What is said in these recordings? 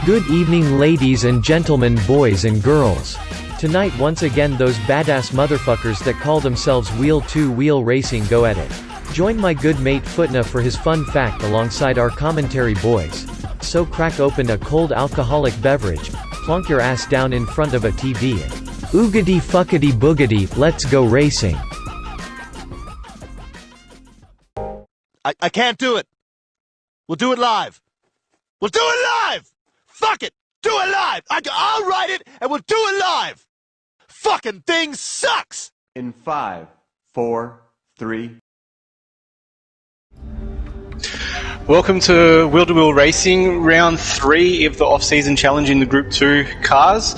Good evening ladies and gentlemen, boys and girls. Tonight once again those badass motherfuckers that call themselves Wheel2W Racing go at it. Join my good mate Footna for his fun fact alongside our commentary boys. So crack open a cold alcoholic beverage, plonk your ass down in front of a TV and oogity fuckity boogity, let's go racing. I can't do it. We'll do it live. We'll do it live! Fuck it! Do it live! I'll write it and we'll do it live! Fucking thing sucks! In 5, 4, 3. Welcome to Wheel2W Racing, round 3 of the off-season challenge in the Group 2 cars.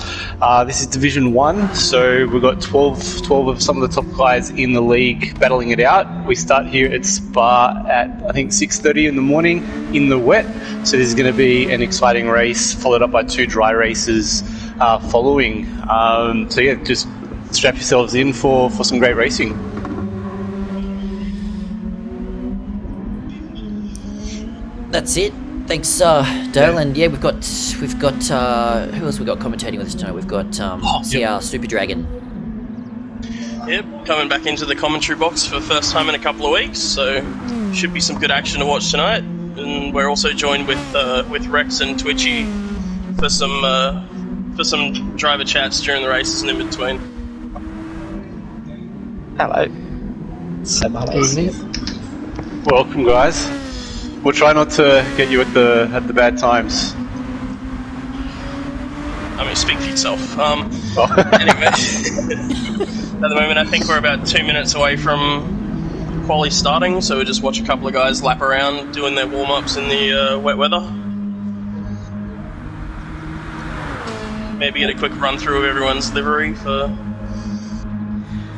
This is Division 1, so we've got 12 of some of the top guys in the league battling it out. We start here at Spa at, I think, 6:30 in the morning in the wet, so this is going to be an exciting race, followed up by 2 dry races following. So yeah, just strap yourselves in for some great racing. That's it. Thanks, Dale. And yeah, we've got who else we got commentating with us tonight? We've got CR Super Dragon. Yep, coming back into the commentary box for the first time in a couple of weeks, so should be some good action to watch tonight. And we're also joined with Rex and Twitchy for some driver chats during the races and in between. Hello. Hello. Welcome, guys. We'll try not to get you at the bad times. I mean, speak for yourself. Anyway, at the moment I think we're about 2 minutes away from quali starting, so we'll just watch a couple of guys lap around doing their warm-ups in the wet weather. Maybe get a quick run through of everyone's livery for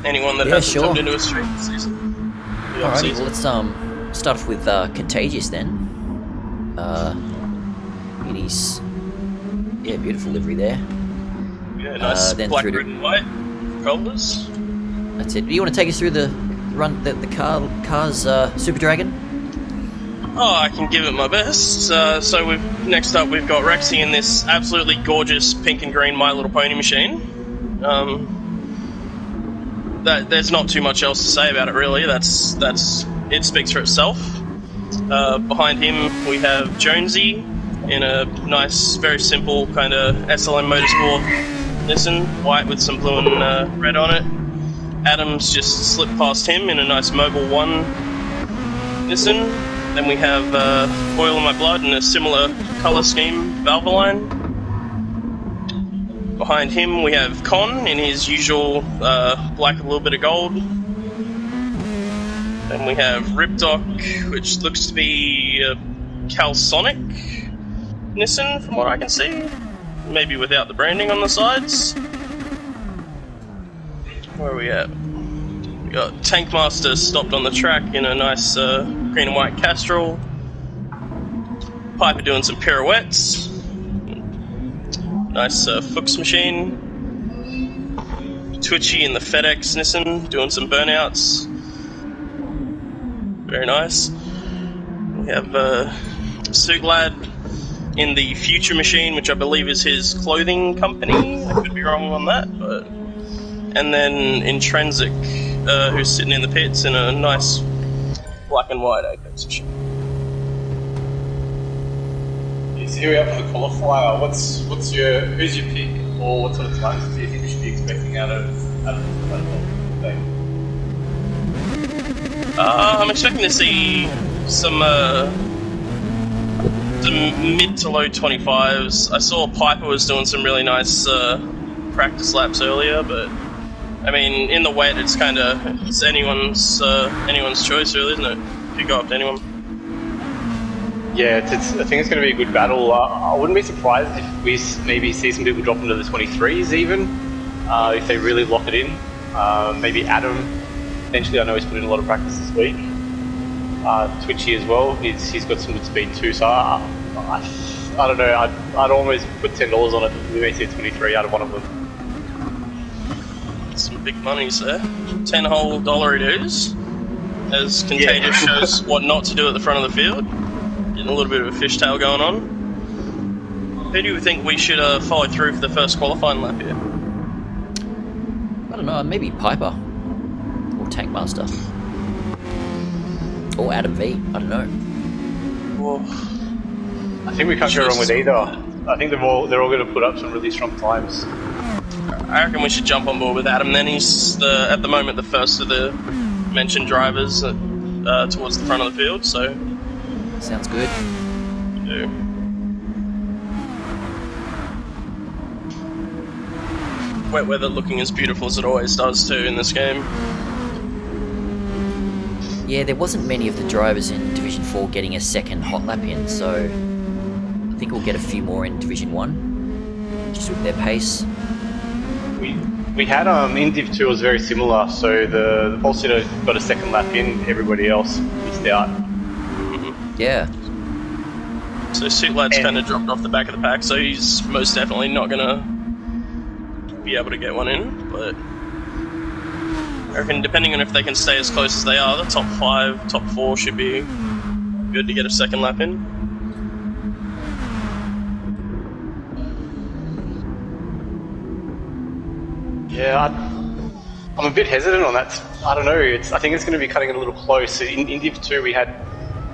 anyone that hasn't jumped into a stream this season. Alrighty, well, let's start off with Contagious then. In his beautiful livery there. Yeah, nice then black, red and white colours. That's it. Do you want to take us through the car's Super Dragon? Oh, I can give it my best. So next up we've got Rexy in this absolutely gorgeous pink and green My Little Pony machine. There's not too much else to say about it really. It speaks for itself. Behind him we have Jonesy in a nice, very simple kind of SLM Motorsport Nissan, white with some blue and red on it. Adams just slipped past him in a nice Mobil 1 Nissan. Then we have Oil in My Blood in a similar colour scheme, Valvoline. Behind him we have Con in his usual black with a little bit of gold. Then we have Ripdoc, which looks to be a Calsonic Nissan, from what I can see. Maybe without the branding on the sides. Where are we at? We got Tankmaster stopped on the track in a nice green and white Castrol. Piper doing some pirouettes. Nice Fuchs machine. Twitchy in the FedEx Nissan doing some burnouts. Very nice. We have Suit Lad in the Future machine, which I believe is his clothing company. I could be wrong on that, but. And then Intrinsic, who's sitting in the pits in a nice black and white Apex machine. So here we are for the qualifier. Who's your pick, or what sort of times do you think we should be expecting out of the thing? I'm expecting to see some mid to low 25s. I saw Piper was doing some really nice practice laps earlier, but I mean, in the wet, it's kind of anyone's choice, really, isn't it? If you go up to anyone. Yeah, I think it's going to be a good battle. I wouldn't be surprised if we maybe see some people drop into the 23s even, if they really lock it in. Maybe Adam, potentially. I know he's put in a lot of practice this week. Twitchy as well. He's got some good speed too. So I don't know. I'd almost put $10 on it. We may see a 23 out of one of them. Some big monies there. $10 whole dollar it is. As Contagious shows what not to do at the front of the field. Getting a little bit of a fishtail going on. Who do you think we should follow through for the first qualifying lap here? I don't know, maybe Piper. Or Tankmaster. Or Adam V, I don't know. Well, I think we can't go wrong with either. I think they're all going to put up some really strong times. I reckon we should jump on board with Adam then. He's at the moment the first of the mentioned drivers towards the front of the field, so... Sounds good. Yeah. Wet weather looking as beautiful as it always does too in this game. Yeah, there wasn't many of the drivers in Division 4 getting a second hot lap in, so I think we'll get a few more in Division 1, just with their pace. We had in Div 2 it was very similar, so the pole sitter got a second lap in, everybody else missed out. Yeah. So Suit Lad's kind of dropped off the back of the pack, so he's most definitely not going to be able to get one in, but I reckon depending on if they can stay as close as they are, the top 5, top 4 should be good to get a second lap in. Yeah, I'm a bit hesitant on that. I don't know, I think it's going to be cutting it a little close. In Div 2 we had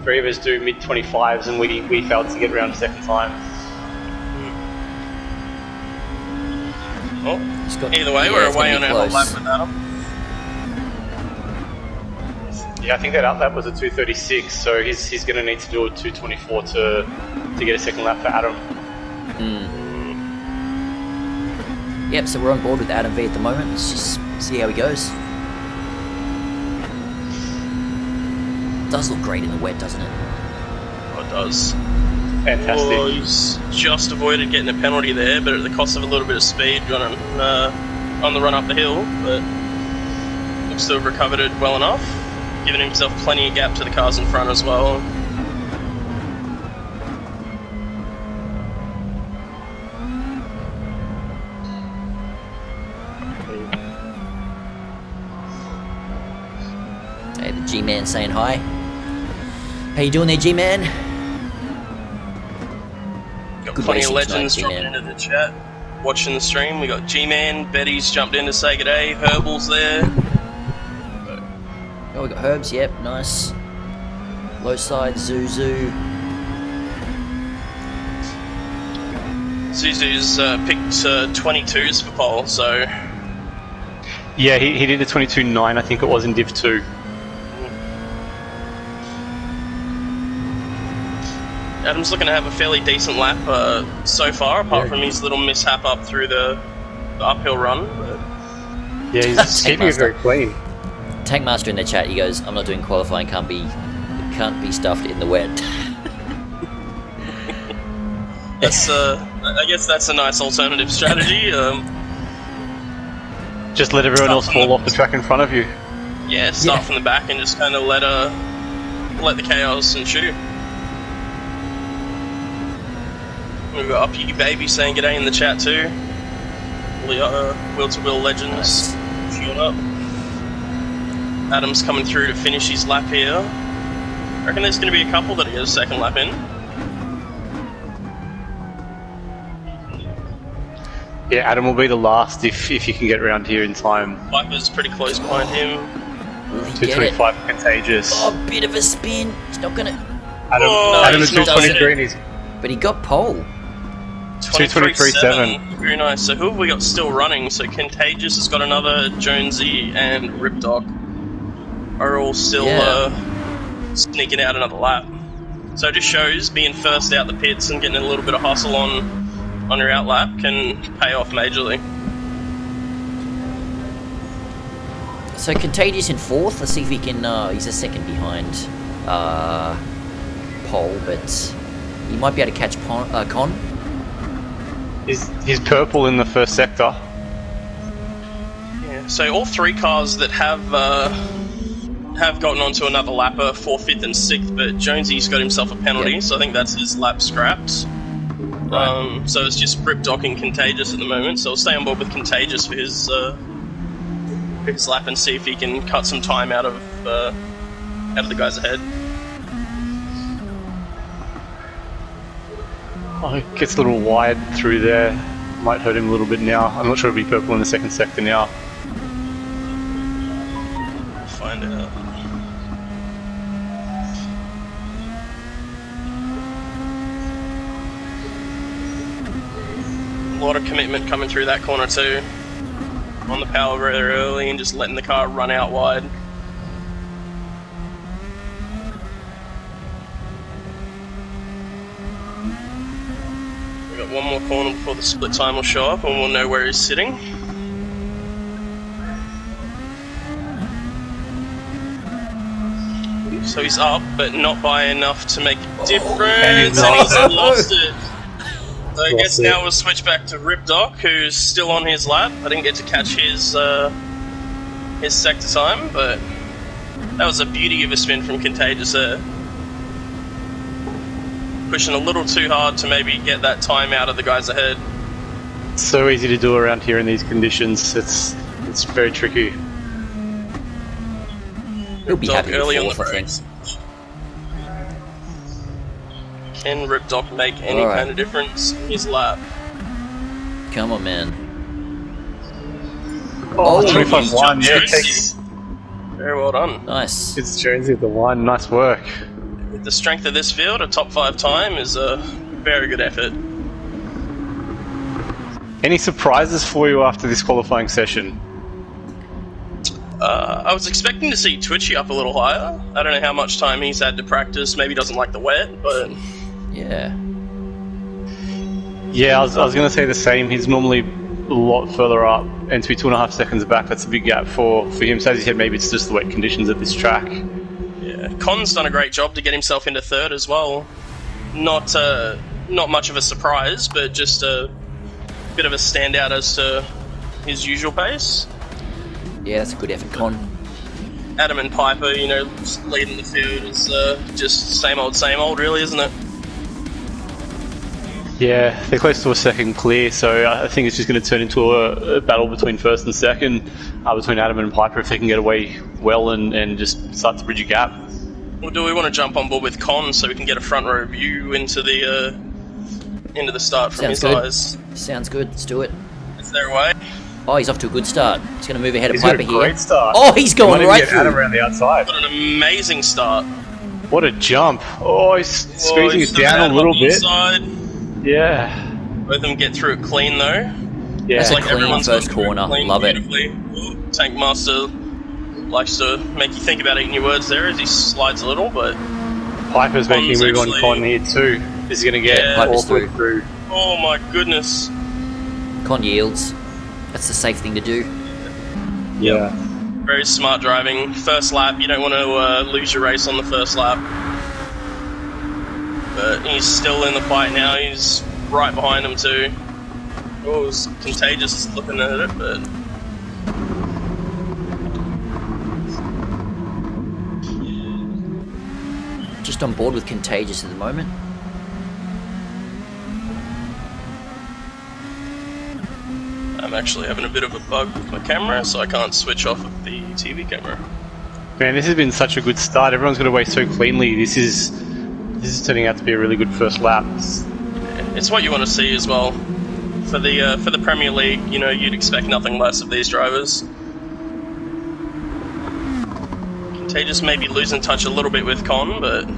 3 of us do mid-25s and we failed to get around a second time. Well, either way, we're away on our hot lap with Adam. Yeah, I think that outlap was a 2:36, so he's going to need to do a 2:24 to get a second lap for Adam. Yep, so we're on board with Adam V at the moment. Let's just see how he goes. Does look great in the wet, doesn't it? Oh, it does. Fantastic. Oh, he's just avoided getting a penalty there, but at the cost of a little bit of speed on the run up the hill. But looks to have recovered it well enough, giving himself plenty of gap to the cars in front as well. Hey, the G-Man saying hi. How you doing there, G-Man? Got Good plenty of racing legends tonight, dropping G-Man. into the chat, watching the stream. We got G-Man, Betty's jumped in to say good day, Herbal's there. Oh, we got Herbs, yep, nice. Low side, Zuzu. Zuzu's picked 22s for pole, so Yeah, he did a 22.9, I think it was in Div 2. Adam's looking to have a fairly decent lap so far, apart from his little mishap up through the uphill run. But Yeah, he's keeping it very clean. Tank Master in the chat, he goes, I'm not doing qualifying, can't be stuffed in the wet. That's I guess that's a nice alternative strategy. Just let everyone else fall off the track in front of you. Yeah, start from the back and just kind of let the chaos ensue. We've got Up You Baby saying g'day in the chat too. All the Will-to-Will legends fueled up. Adam's coming through to finish his lap here. I reckon there's going to be a couple that he gets a second lap in. Yeah, Adam will be the last if you can get around here in time. Piper's pretty close behind him. Will he get it? 225 Contagious. Oh, bit of a spin. He's not gonna. Adam is he's not 223 and he's But he got pole. 223.7. Very nice. So who have we got still running? So Contagious has got another, Jonesy and Ripdog are all still sneaking out another lap. So it just shows being first out the pits and getting a little bit of hustle on your out lap can pay off majorly. So Contagious in 4th. Let's see if he can. He's a second behind pole, but he might be able to catch Con. He's purple in the first sector. Yeah. So all 3 cars that have gotten onto another lap are 4th, 5th, and 6th, but Jonesy's got himself a penalty, so I think that's his lap scrapped. Right. So it's just Ripdoc and Contagious at the moment, so I'll stay on board with Contagious for his lap and see if he can cut some time out of the guys ahead. Oh, it gets a little wide through there. Might hurt him a little bit now. I'm not sure it'll be purple in the second sector now. We'll find out. A lot of commitment coming through that corner too. On the power very early and just letting the car run out wide. We've got one more corner before the split time will show up and we'll know where he's sitting. So he's up, but not by enough to make a difference, and he's lost it. So I guess now we'll switch back to Ripdoc, who's still on his lap. I didn't get to catch his sector time, but that was a beauty of a spin from Contagious there. Pushing a little too hard to maybe get that time out of the guys ahead. It's so easy to do around here in these conditions. It's very tricky. He'll be happy early on with the 4th, I think. brakes. Can Ripdoc make any kind of difference in his lap? Come on, man. Oh, he's 25-1, yeah, it Jonesy. takes... Very well done. Nice. It's Jonesy at the 1, nice work. With the strength of this field, a top 5 time is a very good effort. Any surprises for you after this qualifying session? I was expecting to see Twitchy up a little higher. I don't know how much time he's had to practice. Maybe he doesn't like the wet, but... Yeah. Yeah, I was going to say the same. He's normally a lot further up, and to be 2.5 seconds back, that's a big gap for him. So as you said, maybe it's just the wet conditions at this track. Yeah, Con's done a great job to get himself into 3rd as well. Not much of a surprise, but just a bit of a standout as to his usual pace. Yeah, that's a good effort, Con. Adam and Piper, you know, leading the field is just same old, really, isn't it? Yeah, they're close to a second clear, so I think it's just going to turn into a battle between 1st and 2nd, between Adam and Piper if they can get away well and just start to bridge a gap. Well, do we want to jump on board with Con so we can get a front row view into the start from his eyes? Sounds good. Let's do it. Is there a way? Oh, he's off to a good start. He's going to move ahead of He's Piper got a here. great start. Oh, he's going Might even right get through. Adam around the outside. Got an amazing start. What a jump! Oh, he's squeezing it down a little bit. Inside. Yeah. Both of them get through it clean though. Yeah. That's a clean everyone's first gone through corner. clean Love it. beautifully. Ooh, Tank Master likes to make you think about eating your words there as he slides a little, but Piper's making a move on actually- Con here too. This is going to get Piper's awkward through. oh my goodness. Con yields. That's the safe thing to do. Yeah. Very smart driving. First lap, you don't want to lose your race on the first lap. But he's still in the fight now. He's right behind him too. Oh, it's Contagious looking at it, but... Just on board with Contagious at the moment. I'm actually having a bit of a bug with my camera, so I can't switch off of the TV camera. Man, this has been such a good start. Everyone's got away so cleanly. This is turning out to be a really good first lap. It's what you want to see as well. For the Premier League, you know, you'd expect nothing less of these drivers. Contagious may be losing touch a little bit with Con, but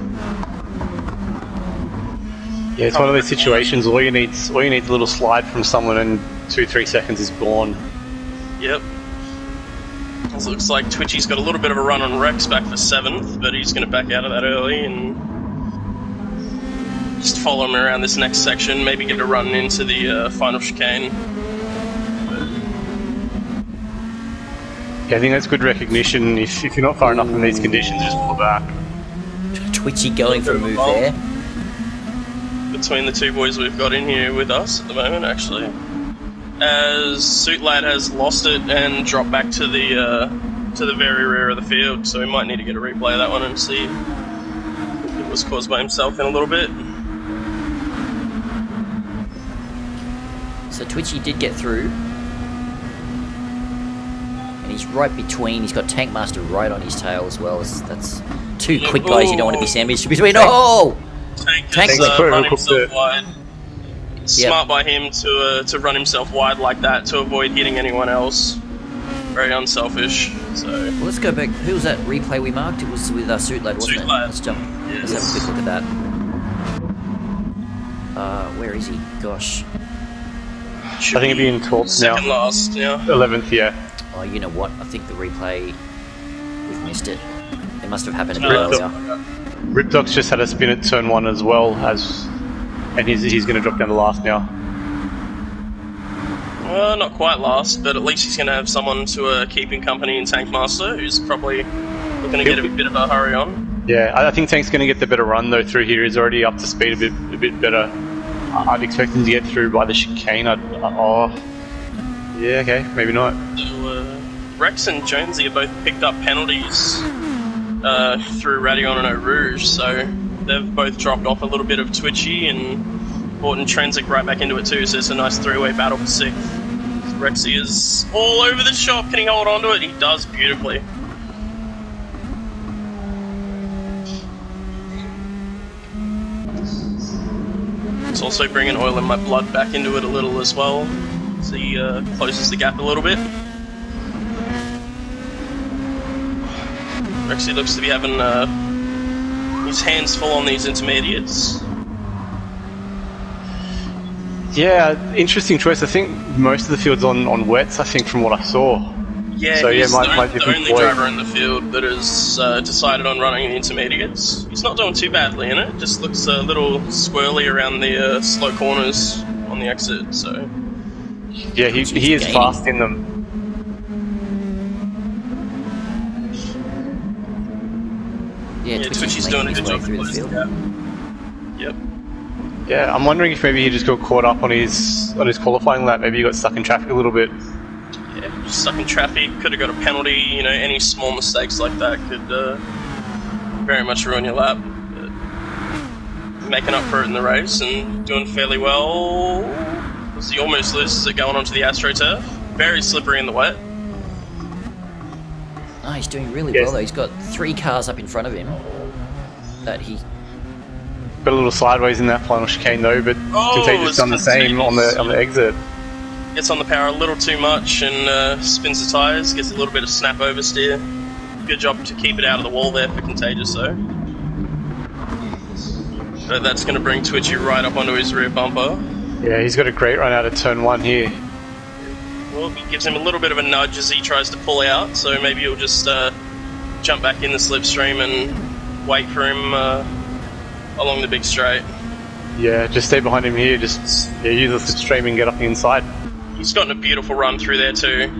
yeah, it's one of those situations. All you need's a little slide from someone, and 2-3 seconds is gone. Yep. It looks like Twitchy's got a little bit of a run on Rex back for 7th, but he's going to back out of that early and just follow him around this next section, maybe get a run into the final chicane. Yeah, I think that's good recognition. If you're not far enough in these conditions, just pull back. Twitchy going for a move there. Between the two boys we've got in here with us at the moment, actually. As Suit Lad has lost it and dropped back to the very rear of the field, so we might need to get a replay of that one and see if it was caused by himself in a little bit. So Twitchy did get through. And he's right between, he's got Tankmaster right on his tail as well. That's two quick guys you don't want to be sandwiched between. Oh! Tank run himself wide. Smart by him to run himself wide like that to avoid hitting anyone else. Very unselfish. So well, let's go back. Who was that replay we marked? It was with Suit Lad, wasn't it? Let's jump. Yes. Let's have a quick look at that. Where is he? Gosh. I think it'd be in 12th now. Second last, yeah. 11th, yeah. Oh, you know what? I think the replay, we've missed it. It must have happened a bit earlier. Ripdog's just had a spin at turn 1 as well, and he's going to drop down to last now. Well, not quite last, but at least he's going to have someone to keep in company in Tankmaster, who's probably looking to get a bit of a hurry on. Yeah, I think Tank's going to get the better run though through here. He's already up to speed a bit better. I'd expect him to get through by the chicane. Yeah, okay, maybe not. So, Rex and Jonesy have both picked up penalties through Radion and Eau Rouge, so they've both dropped off a little bit of Twitchy and brought Intrinsic right back into it too, so it's a nice three-way battle for 6th. Rexy is all over the shop. Can he hold on to it? He does beautifully. It's also bringing Oil in My Blood back into it a little as well, as he closes the gap a little bit. Rexy looks to be having his hands full on these intermediates. Yeah, interesting choice. I think most of the field's on wets, I think, from what I saw. Yeah, so, he's might the only driver in the field that has decided on running the intermediates. He's not doing too badly in it, just looks a little squirrely around the slow corners on the exit, so... Yeah, he is fast in them. Yeah, Twitchy's doing a good job through the field. Yep. Yeah, I'm wondering if maybe he just got caught up on his qualifying lap. Maybe he got stuck in traffic a little bit. Yeah, stuck in traffic, could have got a penalty, you know, any small mistakes like that could very much ruin your lap. But making up for it in the race and doing fairly well. He almost loses it going onto the AstroTurf. Very slippery in the wet. Oh, he's doing really well though. He's got 3 cars up in front of him that he... Got a little sideways in that final chicane though, but Contagious done the same on the exit. Gets on the power a little too much and spins the tyres, gets a little bit of snap oversteer. Good job to keep it out of the wall there for Contagious though. But that's going to bring Twitchy right up onto his rear bumper. Yeah, he's got a great run out of turn 1 here. Well, it gives him a little bit of a nudge as he tries to pull out, so maybe he'll just jump back in the slipstream and wait for him along the big straight. Yeah, just stay behind him here, use the slipstream and get up the inside. He's gotten a beautiful run through there too.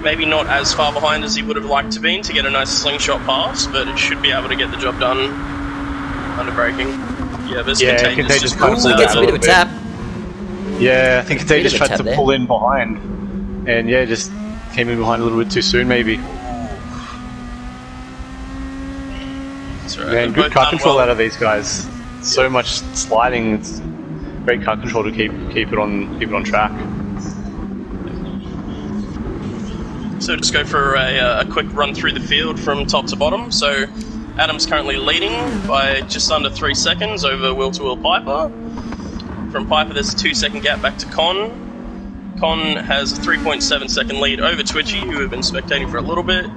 maybe not as far behind as he would have liked to be to get a nice slingshot pass, but it should be able to get the job done under braking. Yeah, but Contagious just comes out. Gets a bit of a tap. Yeah, I think Contagious Bit of a tried to tap pull in behind, and yeah, just came in behind a little bit too soon, maybe. That's right. Man, good car control out of these guys. So much sliding. It's great car control to keep it on track. So just go for a quick run through the field from top to bottom. So Adam's currently leading by just under 3 seconds over wheel-to-wheel Piper. From Piper, there's a 2-second gap back to Con. Con has a 3.7 second lead over Twitchy, who we've been spectating for a little bit,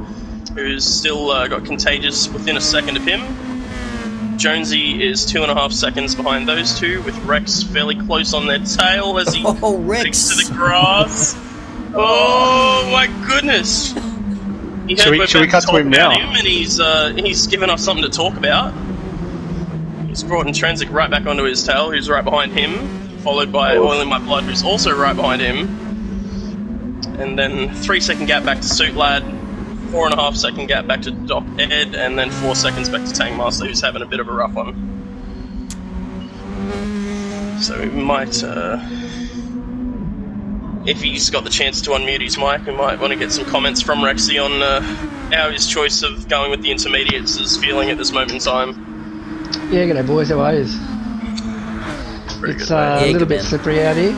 who's still got Contagious within a second of him. Jonesy is 2.5 seconds behind those two, with Rex fairly close on their tail as he sticks to the grass. Oh my goodness! Should we cut to him now? And he's given us something to talk about. He's brought Intrinsic right back onto his tail, who's right behind him, followed by Oil in My Blood, who's also right behind him. And then 3-second gap back to Suit Lad, 4.5 second gap back to Doc Ed, and then 4 seconds back to Tankmaster, who's having a bit of a rough one. So we might, if he's got the chance to unmute his mic, we might want to get some comments from Rexy on how his choice of going with the intermediates is feeling at this moment in time. Yeah, g'day boys, how are you? It's a little bit slippery out here.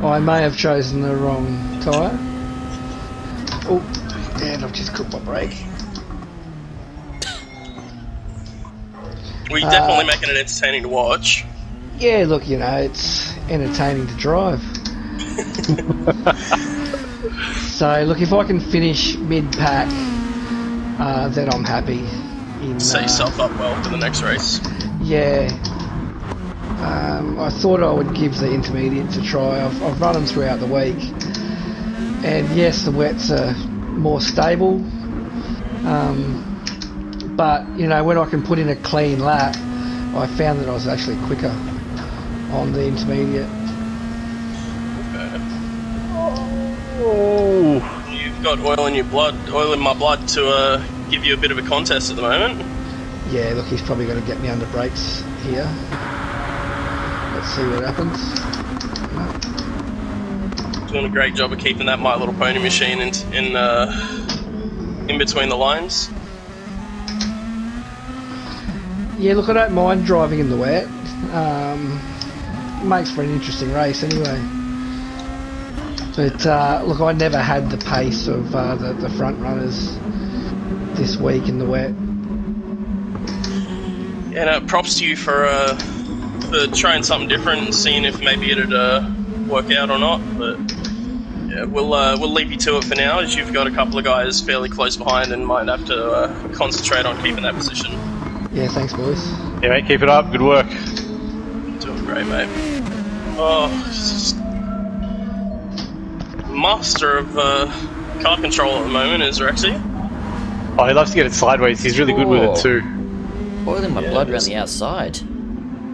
I may have chosen the wrong tyre. Oh, and I've just cooked my brake. We're definitely making it entertaining to watch. Yeah, look, you know, it's entertaining to drive. So, look, if I can finish mid-pack, then I'm happy. Set yourself up well for the next race. Yeah. I thought I would give the intermediates a try. I've run them throughout the week. And yes, the wets are more stable. But, you know, when I can put in a clean lap, I found that I was actually quicker on the intermediate. Oh. You've got oil in my blood to give you a bit of a contest at the moment. Yeah, look, he's probably going to get me under brakes here. Let's see what happens. Doing a great job of keeping that My Little Pony machine in between the lines. Yeah, look, I don't mind driving in the wet. Makes for an interesting race anyway. But look, I never had the pace of the front runners this week in the wet. Yeah, no, props to you for trying something different and seeing if maybe it'd work out or not. But yeah, we'll leave you to it for now, as you've got a couple of guys fairly close behind and might have to concentrate on keeping that position. Yeah, thanks, boys. Yeah, mate, keep it up. Good work. Doing great, mate. Oh, just master of car control at the moment is Rexy. Oh, he loves to get it sideways. He's really good with it too. Oil in My Blood around the outside.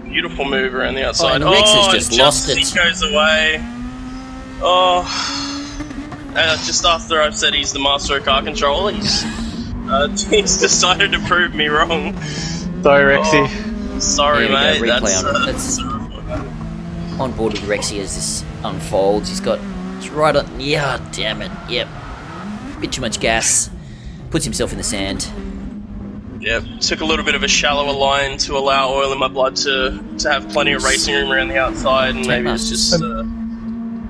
Beautiful move around the outside. Oh, and Rex has just lost it. He goes away. Oh, just after I've said he's the master of car control, he's decided to prove me wrong. Sorry, Rexy. Oh, sorry, mate. That's on board with Rexy as this unfolds. It's right on. Yeah, damn it. Yep. Bit too much gas. Puts himself in the sand. Yep. Took a little bit of a shallower line to allow Oil in My Blood to have plenty of racing room around the outside, and maybe it's just.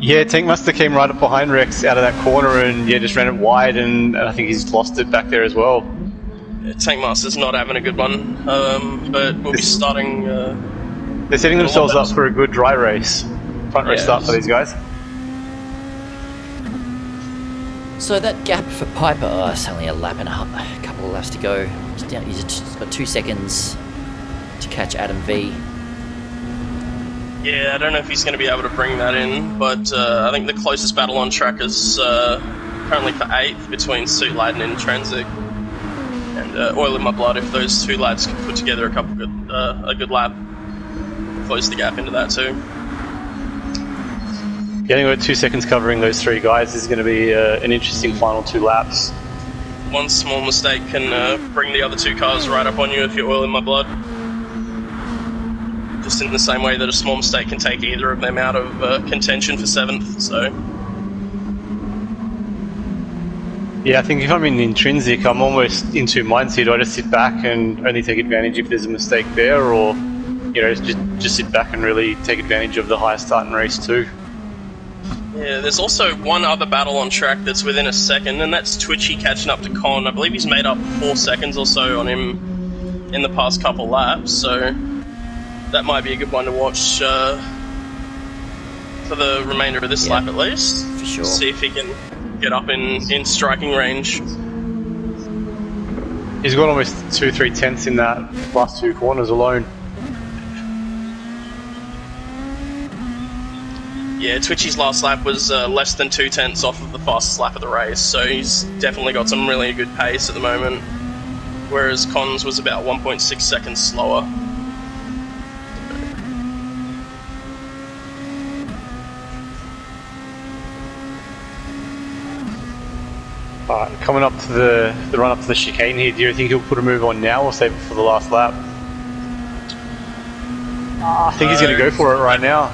Yeah, Tankmaster came right up behind Rex out of that corner and just ran it wide, and I think he's lost it back there as well. Yeah, Tankmaster's not having a good one, but we'll be starting. They're setting themselves up for a good dry race. Front race start for these guys. So that gap for Piper, it's only a lap and a couple of laps to go. He's got 2 seconds to catch Adam V. Yeah, I don't know if he's going to be able to bring that in, but I think the closest battle on track is currently for 8th between Suit Lad and Intrinsic. And Oil in My Blood, if those two lads can put together a good lap, close the gap into that too. Getting about 2 seconds covering those three guys is going to be an interesting final 2 laps. One small mistake can bring the other 2 cars right up on you if you're oil in my blood. Just in the same way that a small mistake can take either of them out of contention for 7th, so... Yeah, I think if I'm in intrinsic, I'm almost in 2 minds here. Do I just sit back and only take advantage if there's a mistake there, or, you know, just sit back and really take advantage of the high start in race 2? Yeah, there's also one other battle on track that's within a second, and that's Twitchy catching up to Con. I believe he's made up 4 seconds or so on him in the past couple laps, so that might be a good one to watch for the remainder of this lap at least. For sure. See if he can get up in striking range. He's got almost 2-3 tenths in that last 2 corners alone. Yeah, Twitchy's last lap was less than 2 tenths off of the fastest lap of the race, so he's definitely got some really good pace at the moment, whereas Cons was about 1.6 seconds slower. Coming up to the run up to the chicane here, do you think he'll put a move on now or save it for the last lap? I think he's going to go for it right now.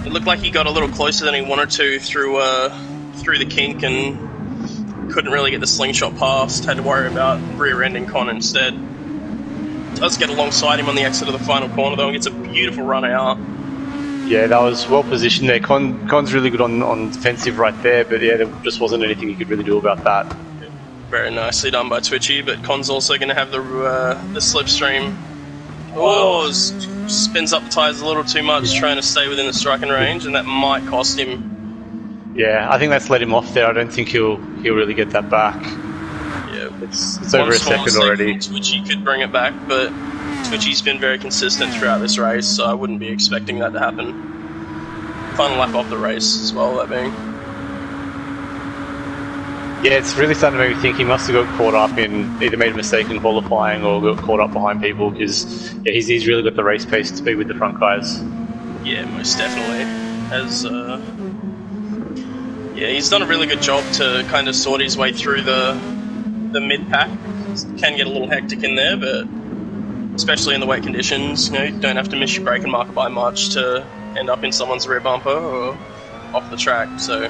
It looked like he got a little closer than he wanted to through the kink and couldn't really get the slingshot past. Had to worry about rear-ending Con instead. Does get alongside him on the exit of the final corner though and gets a beautiful run out. Yeah, that was well positioned there. Con's really good on defensive right there, but yeah, there just wasn't anything he could really do about that. Very nicely done by Twitchy, but Con's also going to have the slipstream. Oh, spins up the tyres a little too much, trying to stay within the striking range, and that might cost him. Yeah, I think that's let him off there. I don't think he'll really get that back. Yeah, it's over a second already. Twitchy could bring it back, but Twitchy's been very consistent throughout this race, so I wouldn't be expecting that to happen. Final lap of the race as well, that being. Yeah, it's really starting to make me think he must have got caught up in, either made a mistake in qualifying or got caught up behind people, because yeah, he's really got the race pace to be with the front guys. Yeah, most definitely. Yeah, he's done a really good job to kind of sort his way through the mid-pack. Can get a little hectic in there, but especially in the wet conditions, you know, you don't have to miss your braking marker by much to end up in someone's rear bumper or off the track, so...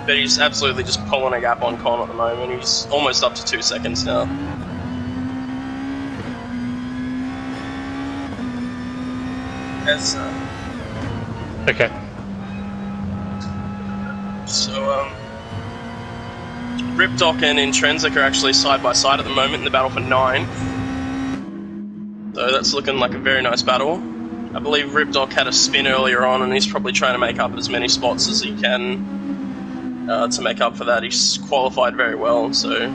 But he's absolutely just pulling a gap on Con at the moment. He's almost up to 2 seconds now. Okay. So, Ripdoc and Intrinsic are actually side by side at the moment in the battle for 9. So that's looking like a very nice battle. I believe Ripdoc had a spin earlier on and he's probably trying to make up as many spots as he can to make up for that. He's qualified very well, so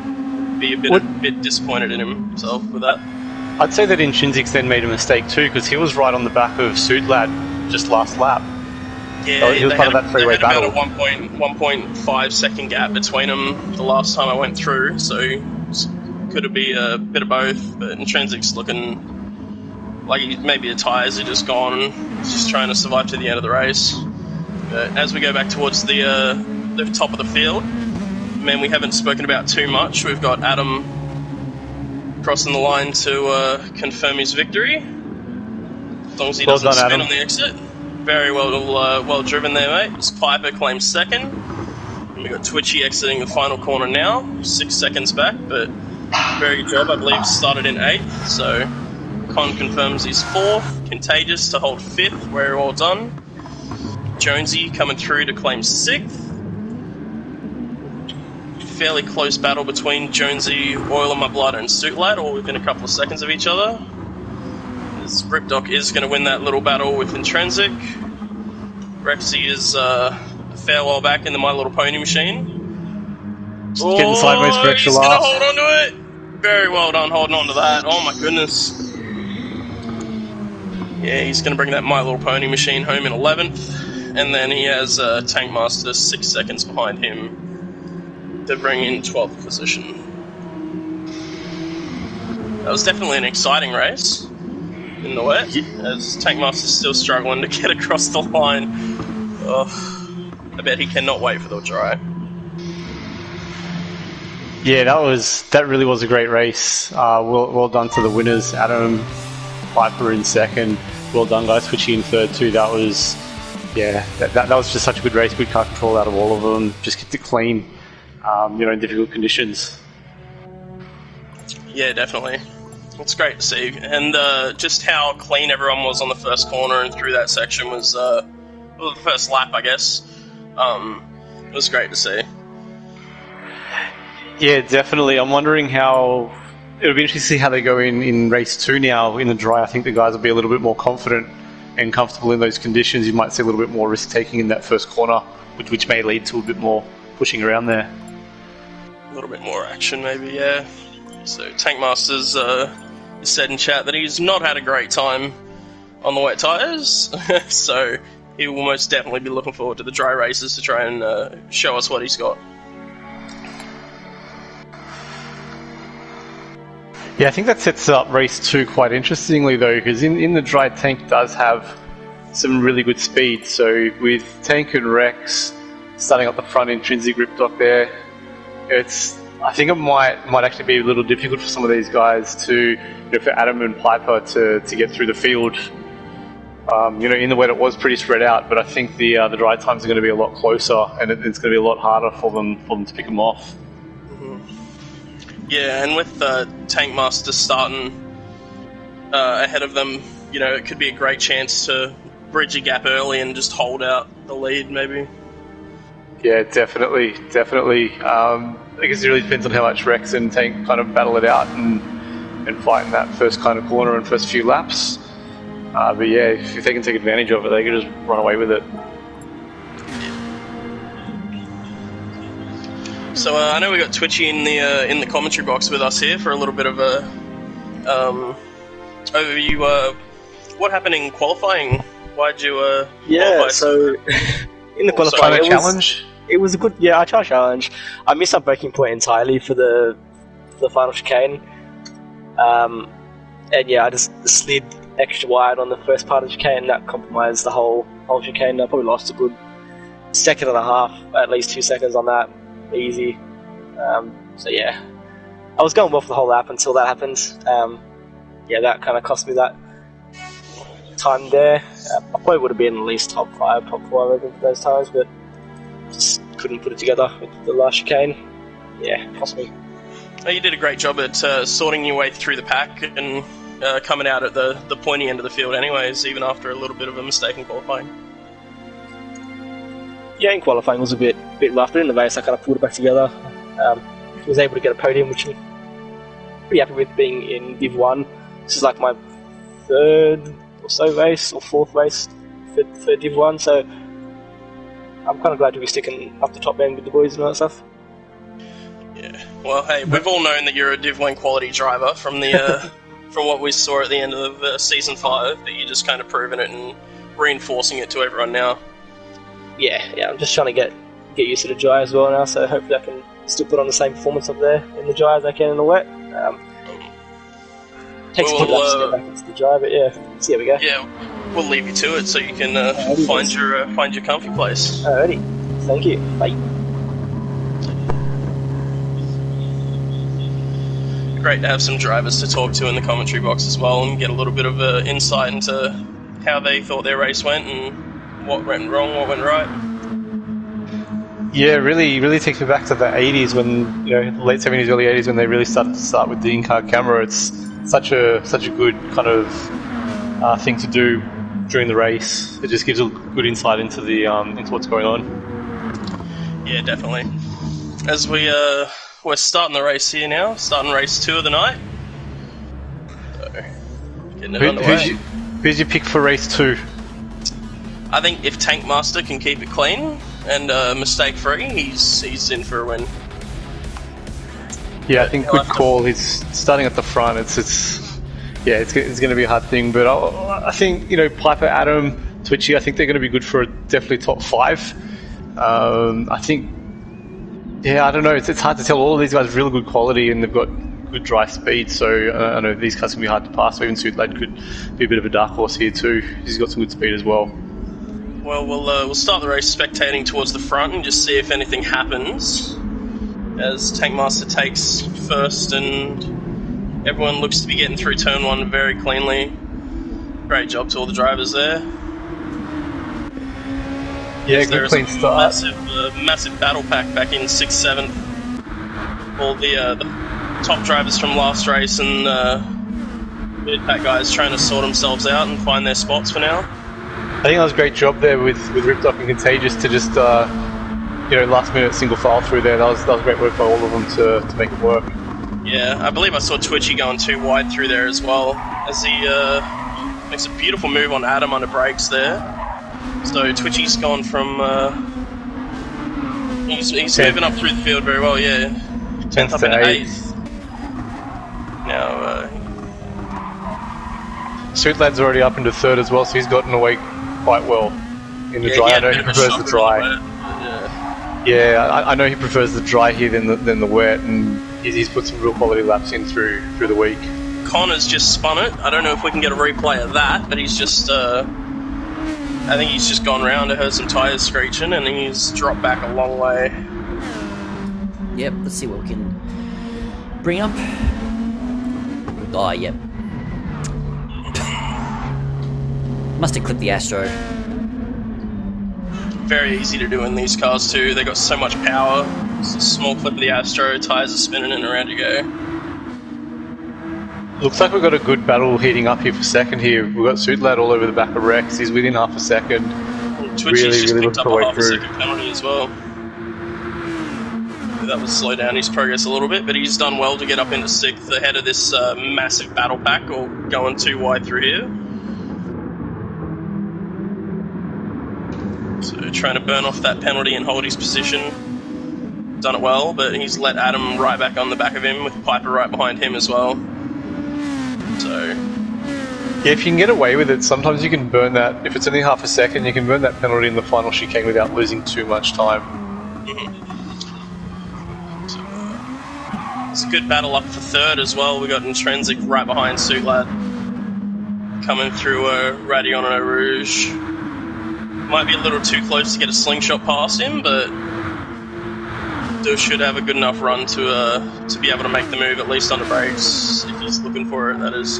be a bit disappointed in himself with that. I'd say that Intrinsic's then made a mistake too, because he was right on the back of Suitlad just last lap. Yeah, he was part of that three-way battle. About a 1.5 second gap between them the last time I went through, so could be a bit of both, but Intrinsic's looking like maybe the tyres are just gone, he's just trying to survive to the end of the race. But as we go back towards the top of the field, man, we haven't spoken about too much. We've got Adam crossing the line to confirm his victory, as long as he doesn't spin on the exit. Very well driven there, mate. Piper claims second. And we've got Twitchy exiting the final corner now, 6 seconds back, but very good job. I believe started in 8th, so Con confirms he's 4th. Contagious to hold 5th, very well done. Jonesy coming through to claim 6th. Fairly close battle between Jonesy, Oil in My Blood, and Suitlad, all within a couple of seconds of each other. As Ripdoc is going to win that little battle with Intrinsic. Rexy is a fair while back in the My Little Pony machine. Just getting sideways for extra he's laps. He's going to hold on to it. Very well done holding on to that. Oh my goodness. Yeah, he's going to bring that My Little Pony machine home in 11th. And then he has Tankmaster 6 seconds behind him to bring in 12th position. That was definitely an exciting race. in the wet, as Tankmaster's still struggling to get across the line. Oh, I bet he cannot wait for the dry. Yeah, that really was a great race. Well done to the winners, Adam, Piper in second. Well done, guys. Twitchy in third too. That was just such a good race. Good car control out of all of them. Just kept it clean, in difficult conditions. Yeah, definitely. It's great to see, and just how clean everyone was on the first corner and through that section was the first lap, I guess. It was great to see. Yeah, definitely. I'm wondering how it'll be interesting to see how they go in race 2 now in the dry. I think the guys will be a little bit more confident and comfortable in those conditions. You might see a little bit more risk taking in that first corner, which may lead to a bit more pushing around there. A little bit more action, maybe. Yeah. So Tankmaster's said in chat that he's not had a great time on the wet tyres, so he will most definitely be looking forward to the dry races to try and show us what he's got. Yeah, I think that sets up race 2 quite interestingly though, because in the dry, Tank does have some really good speed. So with Tank and Rex starting up the front intrinsic grip dock there, I think it might actually be a little difficult for some of these guys to, for Adam and Piper to get through the field. In the wet it was pretty spread out, but I think the dry times are going to be a lot closer, and it's going to be a lot harder for them to pick them off. Yeah, and with Tankmaster starting ahead of them, it could be a great chance to bridge a gap early and just hold out the lead, maybe. Yeah, definitely. I guess it really depends on how much Rex and Tank kind of battle it out and fight in that first kind of corner and first few laps. But yeah, if they can take advantage of it, they can just run away with it. So I know we got Twitchy in the commentary box with us here for a little bit of a overview. What happened in qualifying? Why'd you qualify? So in the qualifying challenge, it was a good. Yeah, I tried challenge. I missed my braking point entirely for the final chicane, and yeah, I just slid extra wide on the first part of the chicane, and that compromised the whole chicane. I probably lost a good second and a half, at least 2 seconds on that. Easy. So yeah, I was going well for the whole lap until that happened. Yeah, that kind of cost me that time there. I probably would have been at least top 5, top 4 I think for those times, but just couldn't put it together with the last chicane. Yeah, cost me. Oh, you did a great job at sorting your way through the pack and coming out at the pointy end of the field anyways, even after a little bit of a mistake in qualifying. Yeah, in qualifying was a bit rough, but in the race I kind of pulled it back together. Was able to get a podium, which I'm pretty happy with, being in Div 1. This is like my 3rd or so race, or 4th race for Div 1, so I'm kind of glad to be sticking up the top end with the boys and all that stuff. Yeah, well, hey, we've all known that you're a Div 1 quality driver from the from what we saw at the end of Season 5, that you're just kind of proving it and reinforcing it to everyone now. Yeah, I'm just trying to get used to the dry as well now, so hopefully I can still put on the same performance up there in the dry as I can in the wet. Takes a few laps to get back into the dry, but yeah, see how we go. Yeah, we'll leave you to it so you can find your comfy place. Alrighty, thank you. Bye. Great to have some drivers to talk to in the commentary box as well and get a little bit of insight into how they thought their race went and what went wrong, what went right. Yeah, really takes me back to the 80s when, late 70s, early 80s when they really started with the in-car camera. It's such a good kind of thing to do during the race. It just gives a good insight into into what's going on. Yeah, definitely. As we're starting the race here now, starting race 2 of the night. So, getting it underway. Who's your pick for race 2? I think if Tankmaster can keep it clean and mistake-free, he's in for a win. Yeah, I think good call. He's starting at the front. It's going to be a hard thing, but I think Piper, Adam, Twitchy, I think they're going to be good for definitely top 5. I think, I don't know. It's hard to tell. All of these guys have really good quality, and they've got good dry speed. So I know these cars can be hard to pass. So even Suitlad could be a bit of a dark horse here too. He's got some good speed as well. Well, we'll start the race spectating towards the front and just see if anything happens. As Tankmaster takes first, and everyone looks to be getting through turn 1 very cleanly. Great job to all the drivers there. Yeah, good clean start. Massive battle pack back in 6th, 7th. All the top drivers from last race and mid-pack guys trying to sort themselves out and find their spots for now. I think that was a great job there with Ripped Up and Contagious to just last minute single file through there. That was great work by all of them to make it work. Yeah, I believe I saw Twitchy going too wide through there as well, as he makes a beautiful move on Adam under brakes there. So Twitchy's gone from he's moving up through the field very well. Yeah, 10th up into 8th. Now Suitlad's already up into 3rd as well, so he's gotten away quite well in the dry. I know he prefers the dry. I know he prefers the dry here than the wet, and he's put some real quality laps in through the week. Connor's just spun it. I don't know if we can get a replay of that, but he's just I think he's just gone round. I heard some tyres screeching, and he's dropped back a long way. Yep, let's see what we can bring up. Oh, yep. Must have clipped the Astro. Very easy to do in these cars too. They got so much power. It's a small clip of the Astro, tyres are spinning, and around you go. Looks like we've got a good battle heating up here for second here. We've got Suitlad all over the back of Rex. He's within half a second. Twitchy's just picked up a half a second penalty as well. That would slow down his progress a little bit, but he's done well to get up into 6th ahead of this massive battle pack, or going too wide through here. So trying to burn off that penalty and hold his position. Done it well, but he's let Adam right back on the back of him with Piper right behind him as well. So yeah, if you can get away with it, sometimes you can burn that. If it's only half a second, you can burn that penalty in the final chicane without losing too much time. So, it's a good battle up for 3rd as well. We got Intrinsic right behind Suitlad, coming through Radion and Eau Rouge. Might be a little too close to get a slingshot past him, but still should have a good enough run to be able to make the move, at least on the brakes, if he's looking for it, that is.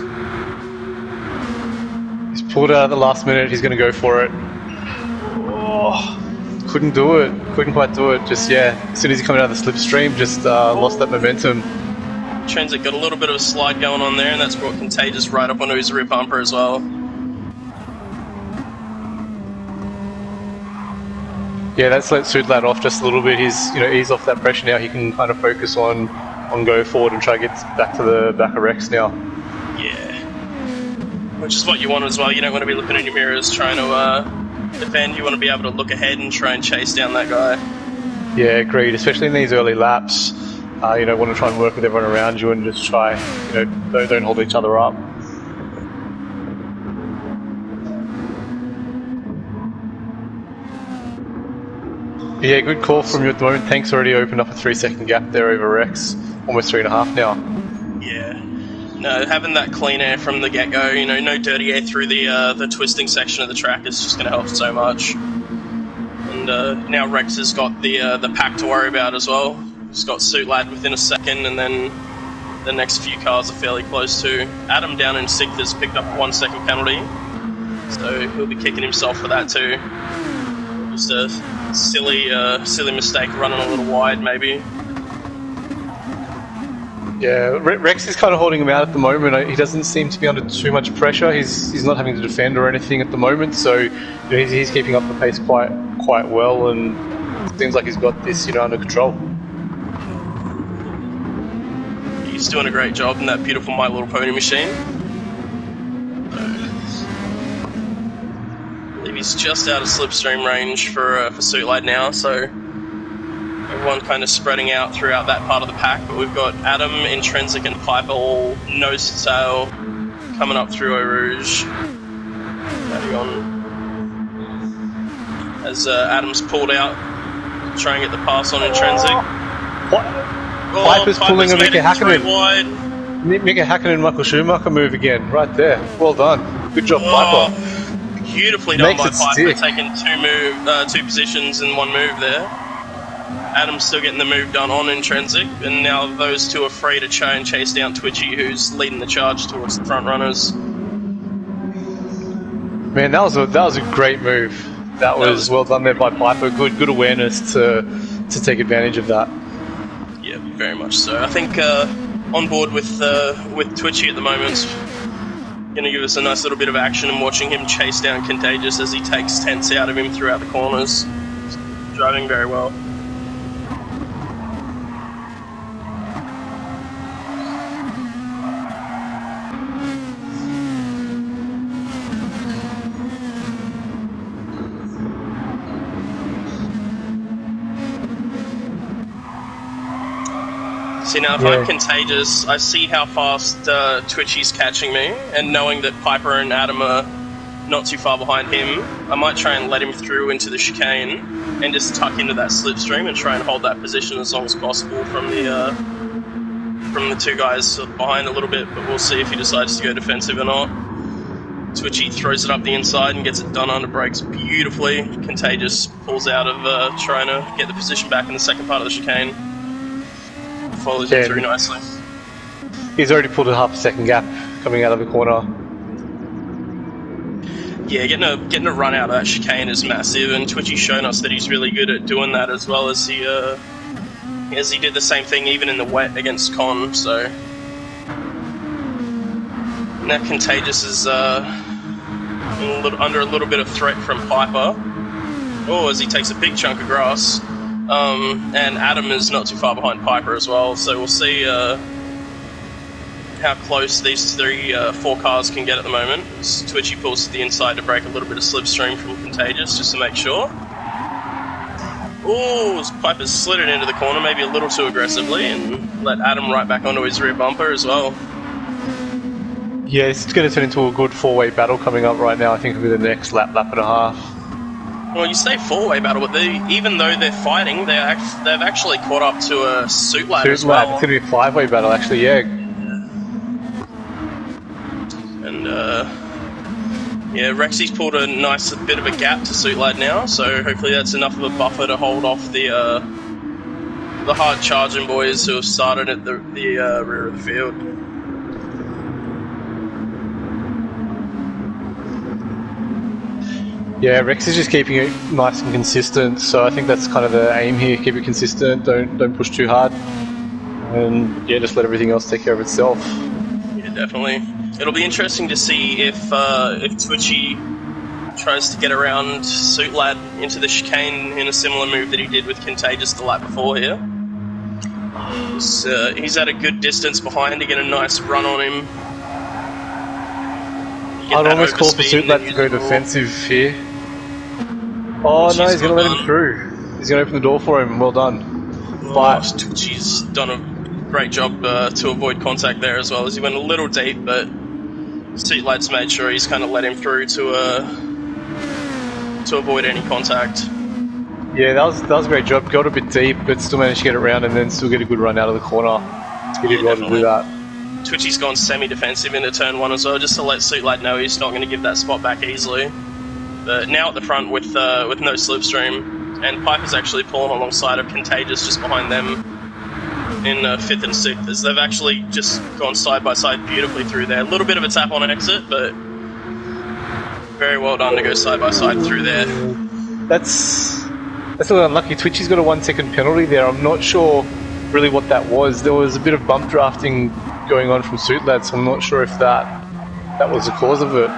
He's pulled out at the last minute, he's going to go for it. Oh, couldn't do it, couldn't quite do it. Just, yeah, as soon as he came out of the slipstream, just lost that momentum. Transit got a little bit of a slide going on there, and that's brought Contagious right up onto his rear bumper as well. Yeah, that's let Suitlad off just a little bit. He's ease off that pressure now. He can kind of focus on go forward and try to get back to the back of Rex now. Yeah, which is what you want as well. You don't want to be looking in your mirrors trying to defend. You want to be able to look ahead and try and chase down that guy. Yeah, agreed. Especially in these early laps, want to try and work with everyone around you and just try, don't hold each other up. Yeah, good call from you at the moment. Tank's already opened up a 3-second gap there over Rex. Almost 3.5 now. Yeah. No, having that clean air from the get-go, no dirty air through the twisting section of the track is just going to help so much. And now Rex has got the pack to worry about as well. He's got Suitlad within a second, and then the next few cars are fairly close too. Adam down in 6th has picked up a 1-second penalty, so he'll be kicking himself for that too. Just a silly mistake running a little wide, maybe. Yeah, Rex is kind of holding him out at the moment. He doesn't seem to be under too much pressure. He's not having to defend or anything at the moment, so he's keeping up the pace quite well, and it seems like he's got this under control. He's doing a great job in that beautiful My Little Pony machine. He's just out of slipstream range for Suitlad now, so everyone kind of spreading out throughout that part of the pack. But we've got Adam, Intrinsic, and Piper all nose to tail coming up through Eau Rouge. As Adam's pulled out, try and get the pass on Intrinsic. What? Piper's pulling a made Mika it straight Hakkinen. wide. Mika Hakkinen, Michael Schumacher move again, right there. Well done. Good job, Piper. Beautifully done Makes by it Piper, stick. taking two positions in one move there. Adam's still getting the move done on intrinsic, and now those two are free to try and chase down Twitchy, who's leading the charge towards the front runners. Man, that was a great move. That was well done there by Piper. Good awareness to take advantage of that. Yeah, very much so. I think on board with Twitchy at the moment, going to give us a nice little bit of action and watching him chase down Contagious as he takes tenths out of him throughout the corners. Driving very well. See, now if I'm Contagious, I see how fast Twitchy's catching me, and knowing that Piper and Adam are not too far behind him, I might try and let him through into the chicane and just tuck into that slipstream and try and hold that position as long as possible from the two guys behind a little bit, but we'll see if he decides to go defensive or not. Twitchy throws it up the inside and gets it done under brakes beautifully. Contagious pulls out of trying to get the position back in the second part of the chicane. Follows him through nicely. He's already pulled a half a second gap coming out of the corner. Yeah, getting a run out of that chicane is massive, and Twitchy's shown us that he's really good at doing that as well as he did the same thing even in the wet against Con. So now Contagious is under a little bit of threat from Piper. Oh, as he takes a big chunk of grass. And Adam is not too far behind Piper as well, so we'll see how close these four cars can get at the moment. As Twitchy pulls to the inside to break a little bit of slipstream from Contagious just to make sure. Oh, Piper's slid it into the corner maybe a little too aggressively and let Adam right back onto his rear bumper as well. Yeah, it's going to turn into a good four-way battle coming up right now. I think it'll be the next lap and a half. Well, you say four-way battle, but even though they're fighting, they've actually caught up to a suit lad as well. It's going to be a five-way battle, actually, yeah. And, Rexy's pulled a nice bit of a gap to suit lad now, so hopefully that's enough of a buffer to hold off the hard charging boys who have started at the rear of the field. Yeah, Rex is just keeping it nice and consistent, so I think that's kind of the aim here. Keep it consistent, don't push too hard, and yeah, just let everything else take care of itself. Yeah, definitely. It'll be interesting to see if Twitchy tries to get around Suit Lad into the chicane in a similar move that he did with Contagious the lap before here. He's at a good distance behind to get a nice run on him. I'd almost call for Suit Lad to go defensive here. Oh no, he's going to let him through. He's going to open the door for him. Well done. But Twitchy's done a great job to avoid contact there as well, as he went a little deep, but Suit Lad's made sure he's kind of let him through to avoid any contact. Yeah, that was a great job. Got a bit deep, but still managed to get it around and then still get a good run out of the corner. He did well to do that. Twitchy's gone semi-defensive into turn one as well, just to let Suit Lad know he's not going to give that spot back easily. But now at the front with no slipstream, and Piper's actually pulling alongside of Contagious just behind them in 5th and 6th, as they've actually just gone side by side beautifully through there. A little bit of a tap on an exit, but very well done to go side by side through there. That's a little unlucky. Twitchy's got a 1 second penalty there. I'm not sure really what that was. There was a bit of bump drafting going on from Suit Lad, so I'm not sure if that was the cause of it.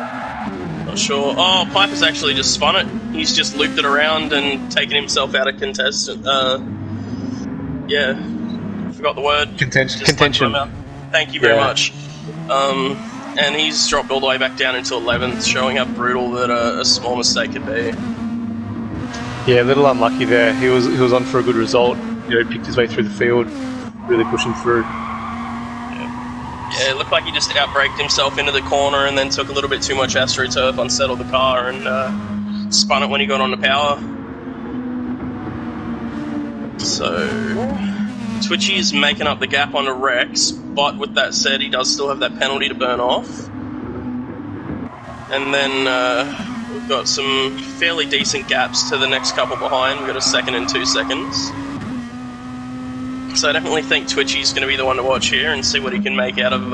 Not sure. Oh, Piper's actually just spun it. He's just looped it around and taken himself out of contestant. Forgot the word. Contention. Thank you very much. And he's dropped all the way back down into 11th, showing how brutal that a small mistake could be. Yeah, a little unlucky there. He was on for a good result. He picked his way through the field, really pushing through. Yeah, it looked like he just outbraked himself into the corner and then took a little bit too much AstroTurf, unsettled the car, and spun it when he got on the power. So Twitchy is making up the gap onto Rex, but with that said, he does still have that penalty to burn off. And then we've got some fairly decent gaps to the next couple behind. We've got a second and 2 seconds. So I definitely think Twitchy's going to be the one to watch here and see what he can make out of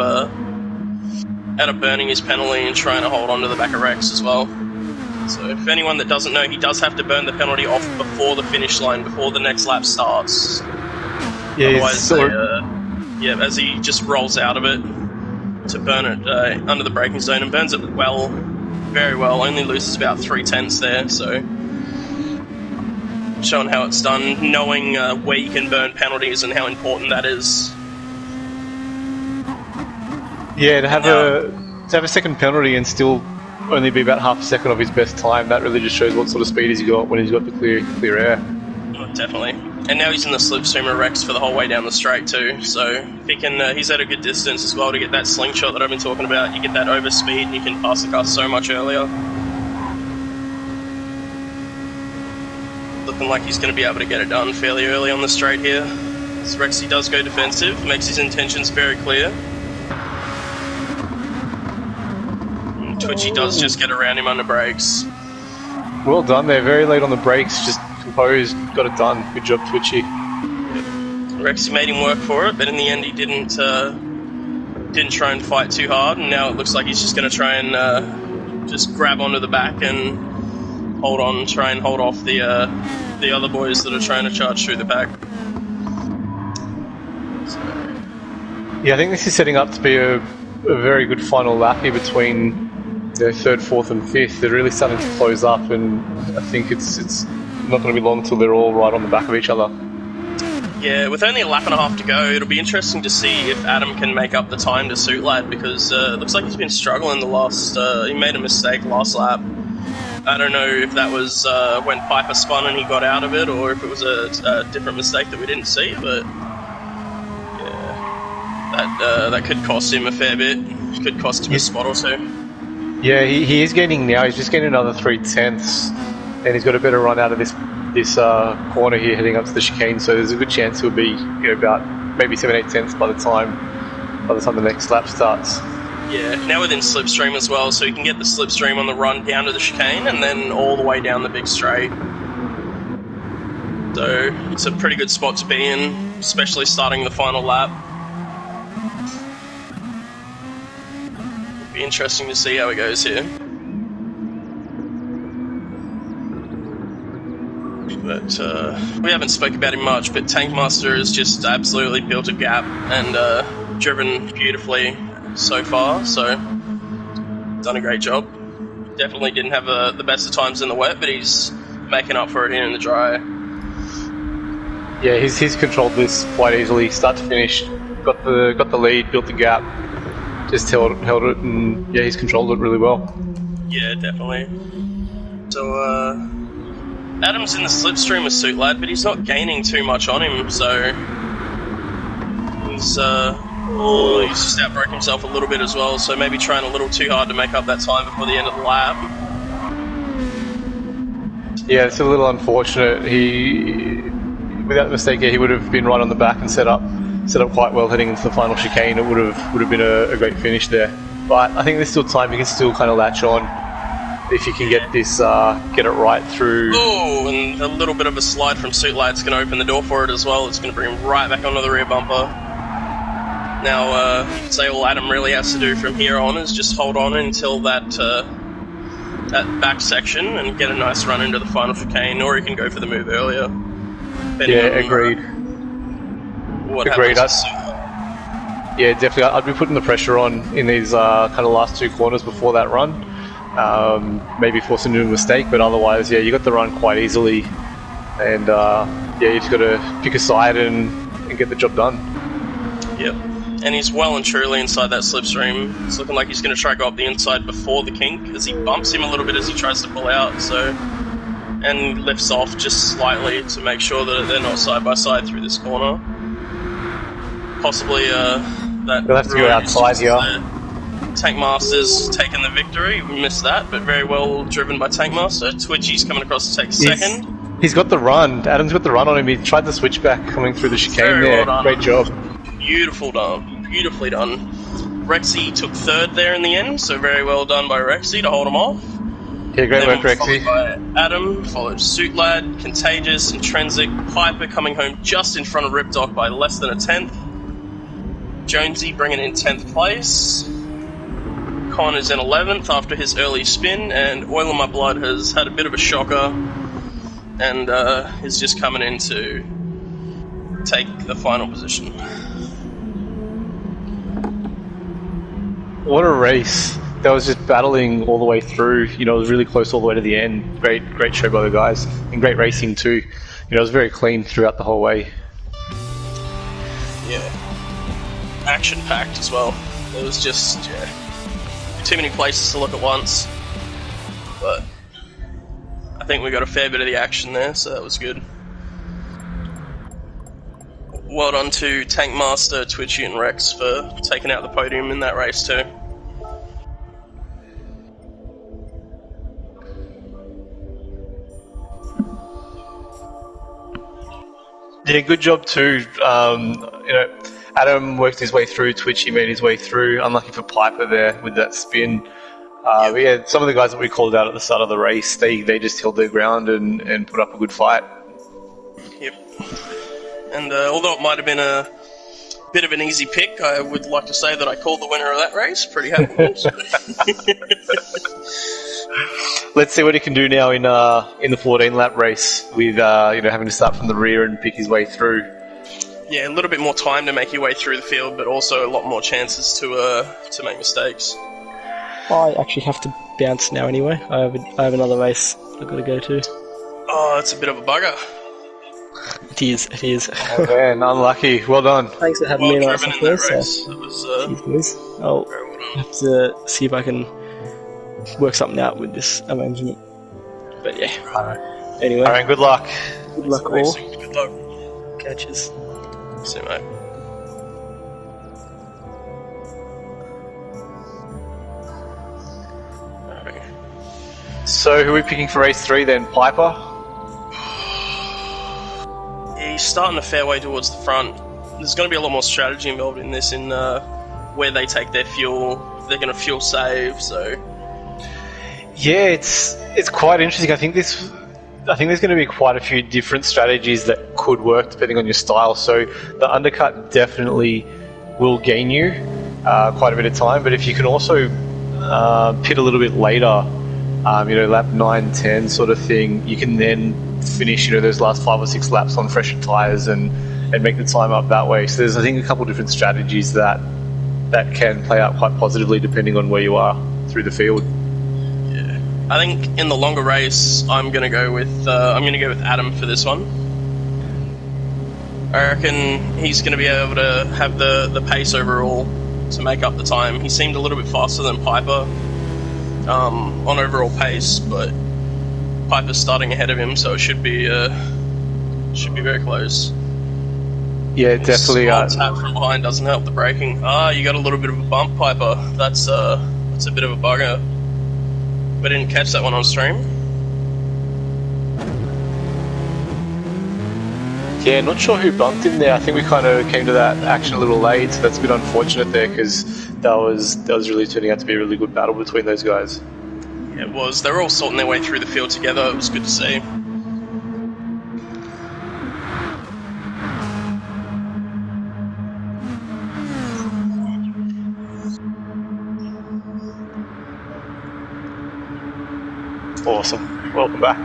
burning his penalty and trying to hold on to the back of Rex as well. So if anyone that doesn't know, he does have to burn the penalty off before the finish line, before the next lap starts. Yeah, otherwise, as he just rolls out of it to burn it under the braking zone and burns it well, very well, only loses about 3/10 there, so showing how it's done, knowing where you can burn penalties and how important that is. Yeah, to have a second penalty and still only be about half a second of his best time, that really just shows what sort of speed he's got when he's got the clear air. Oh, definitely. And now he's in the slipstream of Rex for the whole way down the straight too, so if he can, he's at a good distance as well to get that slingshot that I've been talking about. You get that over speed and you can pass the car so much earlier. Looking like he's going to be able to get it done fairly early on the straight here. As Rexy does go defensive, makes his intentions very clear. And Twitchy does just get around him under brakes. Well done there, very late on the brakes, just composed, got it done. Good job, Twitchy. Rexy made him work for it, but in the end he didn't try and fight too hard, and now it looks like he's just going to try and just grab onto the back and hold on, try and hold off the other boys that are trying to charge through the back. Yeah, I think this is setting up to be a very good final lap here between third, fourth and fifth. They're really starting to close up, and I think it's not going to be long until they're all right on the back of each other. Yeah, with only a lap and a half to go, it'll be interesting to see if Adam can make up the time to suit Lad, because it looks like he's been struggling the last... he made a mistake last lap. I don't know if that was when Piper spun and he got out of it, or if it was a different mistake that we didn't see, but... yeah, that could cost him a fair bit. It could cost him a spot or so. Yeah, he is gaining now. He's just getting another 3/10, and he's got a better run out of this corner here heading up to the chicane, so there's a good chance he'll be about maybe 7-8 tenths by the time the next lap starts. Yeah, now within slipstream as well, so you can get the slipstream on the run down to the chicane and then all the way down the big straight. So it's a pretty good spot to be in, especially starting the final lap. It'll be interesting to see how it goes here. But we haven't spoke about him much, but Tankmaster has just absolutely built a gap and driven beautifully so far, so done a great job. Definitely didn't have the best of times in the wet, but he's making up for it here in the dry. Yeah, he's controlled this quite easily, start to finish. Got the lead, built the gap, just held it, and yeah, he's controlled it really well. Yeah, definitely. So Adam's in the slipstream with Suit Lad, but he's not gaining too much on him, so he's just outbroke himself a little bit as well, so maybe trying a little too hard to make up that time before the end of the lap. Yeah, it's a little unfortunate. Without the mistake here, he would have been right on the back and set up quite well heading into the final chicane. It would have been a great finish there. But I think there's still time. You can still kind of latch on if you can get it right through. Oh, and a little bit of a slide from Suit Lad's going to open the door for it as well. It's going to bring him right back onto the rear bumper. Now, you could say all Adam really has to do from here on is just hold on until that back section and get a nice run into the final chicane, or he can go for the move earlier. Yeah, agreed. Agreed. Yeah, definitely. I'd be putting the pressure on in these kind of last two corners before that run. Maybe force him to do a mistake, but otherwise, yeah, you got the run quite easily, and yeah, you just got to pick a side and get the job done. Yep. And he's well and truly inside that slipstream. It's looking like he's going to try to go up the inside before the kink, as he bumps him a little bit as he tries to pull out, and lifts off just slightly to make sure that they're not side by side through this corner. Possibly that... We'll have to go outside here. Tankmaster's taken the victory. We missed that, but very well driven by Tankmaster. Twitchy's coming across to take second. He's got the run. Adam's got the run on him. He tried the switchback coming through the chicane Very there. well done. Great job. Beautiful done. Beautifully done. Rexy took third there in the end, so very well done by Rexy to hold him off. Yeah, great work, Then Rexy. followed by Adam, followed Suit Lad, Contagious, Intrinsic, Piper coming home just in front of Ripdoc by less than a tenth. Jonesy bringing in 10th place. Con is in 11th after his early spin, and Oil in My Blood has had a bit of a shocker and is just coming in to take the final position. What a race. That was just battling all the way through. You know, it was really close all the way to the end. Great show by the guys. And great racing too. You know, it was very clean throughout the whole way. Yeah. Action-packed as well. It was just, too many places to look at once. But I think we got a fair bit of the action there, so that was good. Well done to Tankmaster, Twitchy and Rex for taking out the podium in that race too. Yeah, good job too. You know, Adam worked his way through, Twitchy made his way through. Unlucky for Piper there with that spin. But yeah, some of the guys that we called out at the start of the race, they just held their ground and put up a good fight. Yep. And although it might have been a bit of an easy pick, I would like to say that I called the winner of that race. Pretty happy with Let's see what he can do now in the 14-lap race with you know, having to start from the rear and pick his way through. Yeah, a little bit more time to make your way through the field, but also a lot more chances to make mistakes. I actually have to bounce now anyway. I have another race I've got to go to. Oh, it's a bit of a bugger. It is. Oh man, unlucky. Well done. Thanks for having Well me driven last in that race. race. It was Boys. I'll very well done. have to see if I can work something out with this arrangement. But yeah. Anyway, Alright, good luck. good luck all. Racing. Good luck. Catches. See you, mate. Alright. So who are we picking for race 3 then? Piper? Yeah, he's starting a fair way towards the front. There's going to be a lot more strategy involved in this, in where they take their fuel. They're going to fuel save, so Yeah, it's quite interesting. I think there's going to be quite a few different strategies that could work depending on your style. So the undercut definitely will gain you quite a bit of time, but if you can also pit a little bit later, you know, lap 9, 10 sort of thing, you can then finish, you know, those last 5 or 6 laps on fresher tyres and make the time up that way. So there's, I think, a couple different strategies that can play out quite positively depending on where you are through the field. yeah. I think in the longer race, I'm going to go with Adam for this one. I reckon he's going to be able to have the pace overall to make up the time. He seemed a little bit faster than Piper on overall pace, but Piper's starting ahead of him, so it should be very close. Yeah, definitely. Small tap from behind doesn't help the braking. You got a little bit of a bump, Piper. That's a bit of a bugger. We didn't catch that one on stream. Yeah, not sure who bumped him there. I think we kind of came to that action a little late, so that's a bit unfortunate there because that was really turning out to be a really good battle between those guys. Yeah, it was. They were all sorting their way through the field together. It was good to see. Awesome. Welcome back.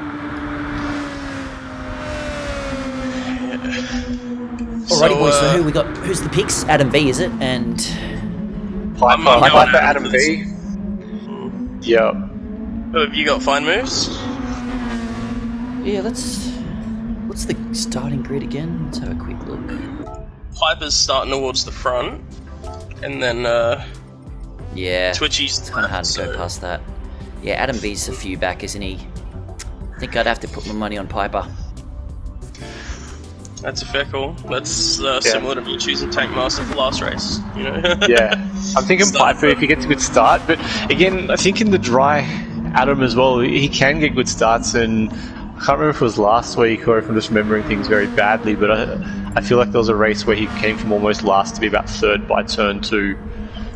Alrighty, boys. So who we got? Who's the picks? Adam V, is it? And Piper, I'm going Adam for V. Yep. Have you got fine moves? yeah, what's the starting grid again? Let's have a quick look. Piper's starting towards the front, and then Yeah, Twitchy's it's kind of hard to go past that. Yeah, Adam V's a few back, isn't he? I think I'd have to put my money on Piper. That's a fair call. That's similar to me choosing Tankmaster for last race. You know. Yeah. I'm thinking Piper if he gets a good start, but again, I think in the dry, Adam as well, he can get good starts, and can't remember if it was last week or if I'm just remembering things very badly, but I feel like there was a race where he came from almost last to be about third by turn 2.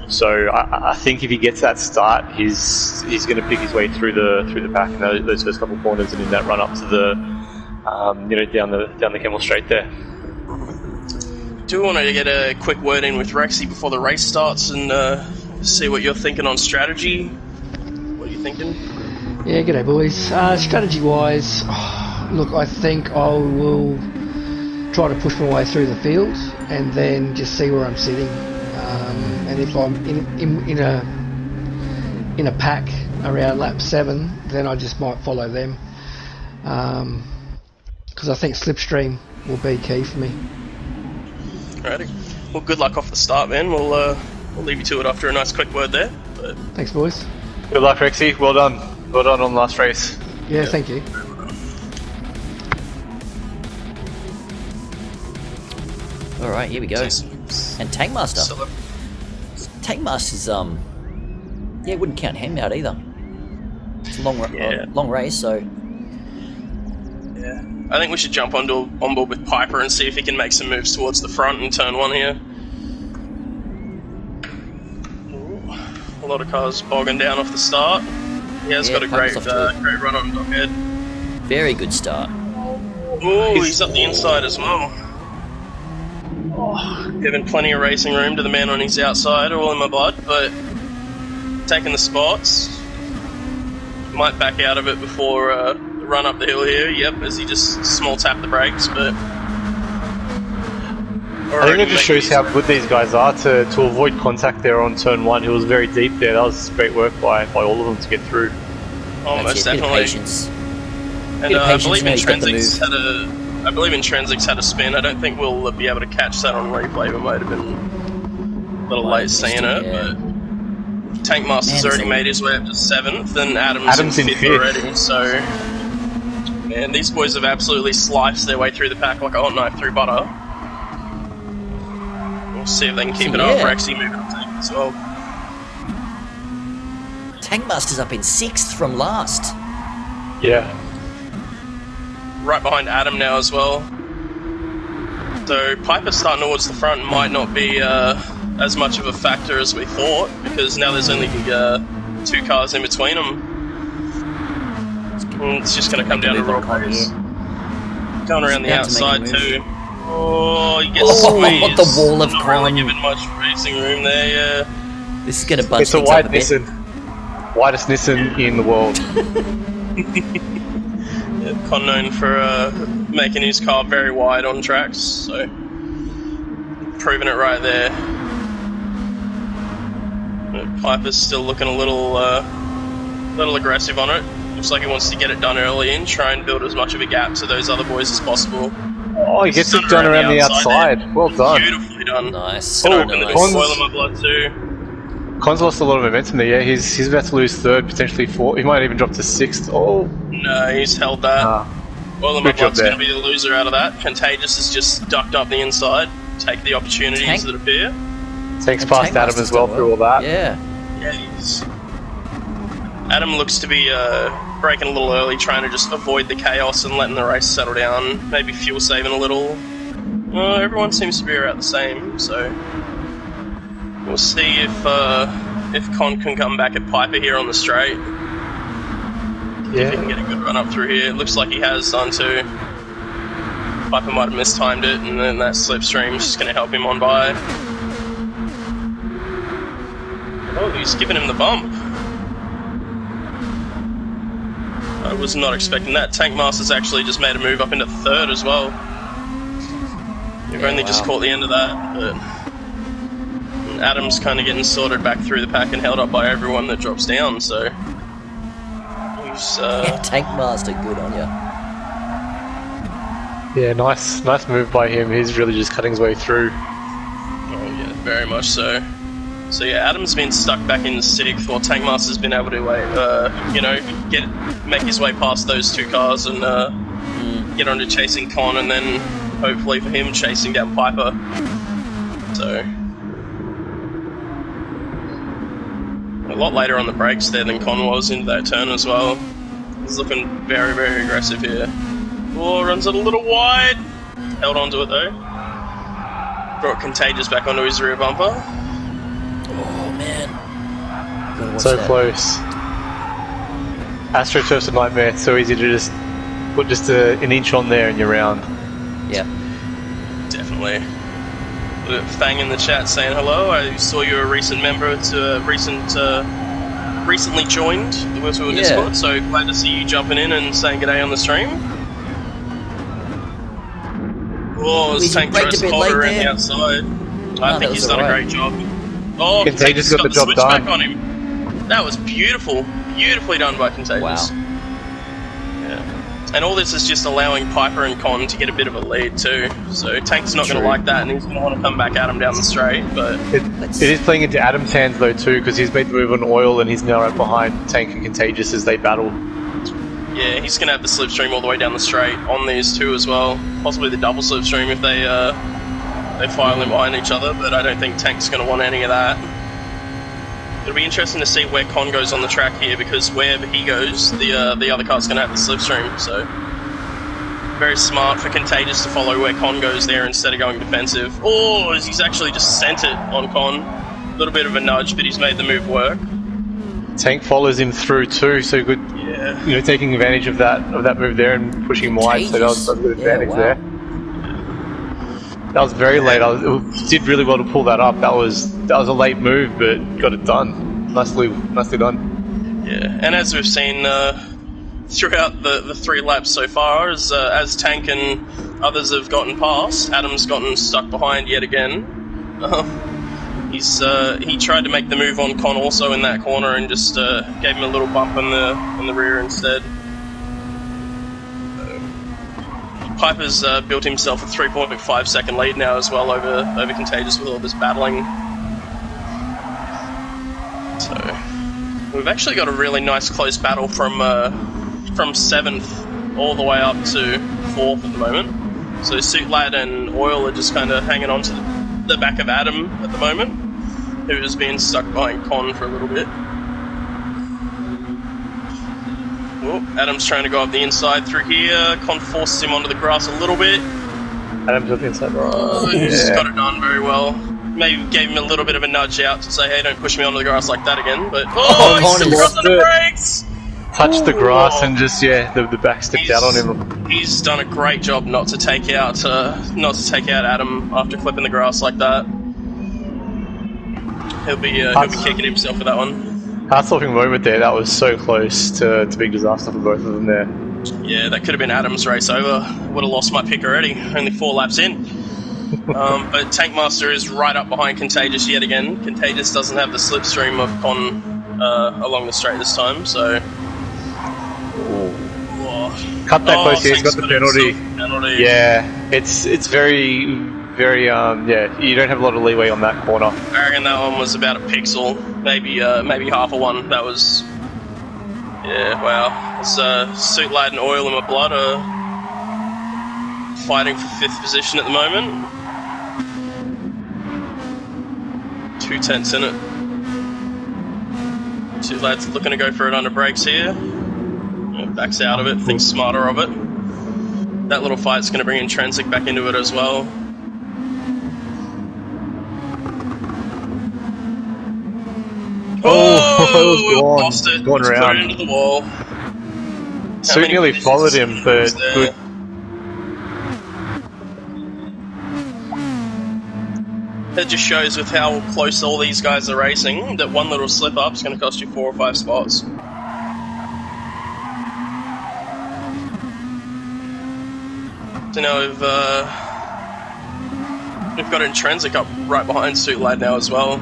So I think if he gets that start, he's going to pick his way through the pack in those first couple of corners and in that run up to the down the Camel Straight there. Do want to get a quick word in with Rexy before the race starts and see what you're thinking on strategy. What are you thinking? Yeah, g'day boys. Strategy-wise, look, I think I will try to push my way through the field and then just see where I'm sitting. And if I'm in a pack around lap 7, then I just might follow them. Because I think slipstream will be key for me. Alrighty. Well, good luck off the start, man. We'll leave you to it after a nice quick word there. But thanks, boys. Good luck, Rexy. Well done. Well done on the last race. Yeah, thank you. Alright, here we go. And Tankmaster. Tankmaster's, yeah, wouldn't count him out either. It's a long race, so... Yeah. I think we should jump on board with Piper and see if he can make some moves towards the front in turn 1 here. Ooh, a lot of cars bogging down off the start. He has got a great run on Dockhead. Very good start. Oh, he's up the inside as well. Oh, giving plenty of racing room to the man on his outside, all in my blood, but taking the spots. Might back out of it before the run up the hill here. Yep, as he just small tapped the brakes, but... I think it just shows how good these guys are to avoid contact there on turn 1. It was very deep there. That was great work by all of them to get through. Oh, most definitely. Patience. And I believe Intrinsics had a spin. I don't think we'll be able to catch that on replay. We might have been a little late seeing it, but Tankmaster's already made his way up to 7th, and Adam's in 5th already. So, man, these boys have absolutely sliced their way through the pack like a hot knife through butter. We'll see if they can keep it up. Rexy moving up as well. Tankmaster's up in 6th from last. Yeah. Right behind Adam now as well. So Piper starting towards the front might not be as much of a factor as we thought, because now there's only 2 cars in between them. It's just going to come down to raw pace. Going around the outside too. Oh, he gets squeezed. The wall of not really giving much racing room there, yeah. This is going to bunch things up a bit. It's a white Nissan. Widest Nissan in the world. Con known for making his car very wide on tracks, so proving it right there. Piper's still looking a little aggressive on it. Looks like he wants to get it done early and try and build as much of a gap to those other boys as possible. Oh, he gets it done around the outside. Well done. Beautifully done. Nice. Gonna open the big spoil in my blood too. Con's lost a lot of momentum there. Yeah, he's about to lose 3rd, potentially 4th. He might even drop to 6th. Oh. No, he's held that. Oil in my blood's going to be the loser out of that. Contagious is just ducked up the inside. Take the opportunities that appear. Tank's past Adam as well through all that. Yeah. Yeah, Adam looks to be braking a little early, trying to just avoid the chaos and letting the race settle down. Maybe fuel saving a little. Well, everyone seems to be about the same, so we'll see if Con can come back at Piper here on the straight. Yeah. If he can get a good run up through here. It looks like he has done too. Piper might have mistimed it, and then that slipstream is just going to help him on by. Oh, he's giving him the bump. I was not expecting that. Tankmaster's actually just made a move up into 3rd as well. We've only just caught the end of that, but Adam's kind of getting sorted back through the pack and held up by everyone that drops down, so he's... Tankmaster, good on you. Yeah, nice move by him. He's really just cutting his way through. Oh yeah, very much so. So yeah, Adam's been stuck back in 6th, while Tankmaster's been able to make his way past those 2 cars and get onto chasing Con, and then hopefully for him chasing down Piper. So a lot later on the brakes there than Con was into that turn as well. He's looking very, very aggressive here. Oh, runs it a little wide. Held onto it though. Brought Contagious back onto his rear bumper. Oh man. Gotta watch So that. close. AstroTurf's a nightmare. It's so easy to just put just an inch on there and you're round. Yeah. Definitely. Fang in the chat saying hello. I saw you're a recent member to recently joined the Westwood Discord, so glad to see you jumping in and saying g'day on the stream. Oh, this tank tries to hold around the outside. I think he's done a great job. Oh, Contagious got the job done. Back on him. That was beautiful. Beautifully done by Contagious. Wow. Yeah. And all this is just allowing Piper and Con to get a bit of a lead too. So Tank's not going to like that, and he's going to want to come back at him down the straight. But it is playing into Adam's hands though too, because he's made the move on Oil, and he's now right behind Tank and Contagious as they battle. Yeah, he's going to have the slipstream all the way down the straight on these two as well. Possibly the double slipstream if they file in behind each other, but I don't think Tank's going to want any of that. It'll be interesting to see where Con goes on the track here, because wherever he goes, the other car's going to have the slipstream. So very smart for Contagious to follow where Con goes there instead of going defensive. Oh, he's actually just sent it on Con. A little bit of a nudge, but he's made the move work. Tank follows him through too, so good. Yeah. You know, taking advantage of that move there and pushing him wide. So that was a good advantage there. That was very late. It did really well to pull that up. That was a late move, but got it done. Nicely done. Yeah, and as we've seen throughout the 3 laps so far, as Tank and others have gotten past, Adam's gotten stuck behind yet again. He tried to make the move on Con also in that corner and just gave him a little bump in the rear instead. Piper's built himself a 3.5 second lead now as well over Contagious with all this battling. So we've actually got a really nice close battle from 7th all the way up to 4th at the moment. So Suitlad and Oil are just kind of hanging on to the back of Adam at the moment, who's been stuck behind Con for a little bit. Oh, Adam's trying to go up the inside through here. Con forces him onto the grass a little bit. Adam's up the inside. He's got it done very well. Maybe gave him a little bit of a nudge out to say, hey, don't push me onto the grass like that again. But he's still on the brakes! Touched the grass and just the back stepped out on him. He's done a great job not to take out Adam after clipping the grass like that. He'll be kicking himself for that one. Heart-stopping moment there. That was so close to big disaster for both of them there. Yeah, that could have been Adam's race over. Would have lost my pick already. Only 4 laps in. But Tankmaster is right up behind Contagious yet again. Contagious doesn't have the slipstream of Con along the straight this time, so. Cut that close here. He's got the penalty. Yeah, it's very, very you don't have a lot of leeway on that corner. I reckon that one was about a pixel, maybe half a one. That was, wow. It's Suitlad and Oil in my blood are fighting for 5th position at the moment. 2 tenths in it. Suitlad's looking to go for it under brakes here. Backs out of it, thinks smarter of it. That little fight's going to bring Intrinsic back into it as well. Oh, lost it. Going around. Put it into the wall. Suit nearly followed him, but good. That just shows with how close all these guys are racing that one little slip up is going to cost you 4 or 5 spots. So now we've got Intrinsic up right behind Suitlad now as well.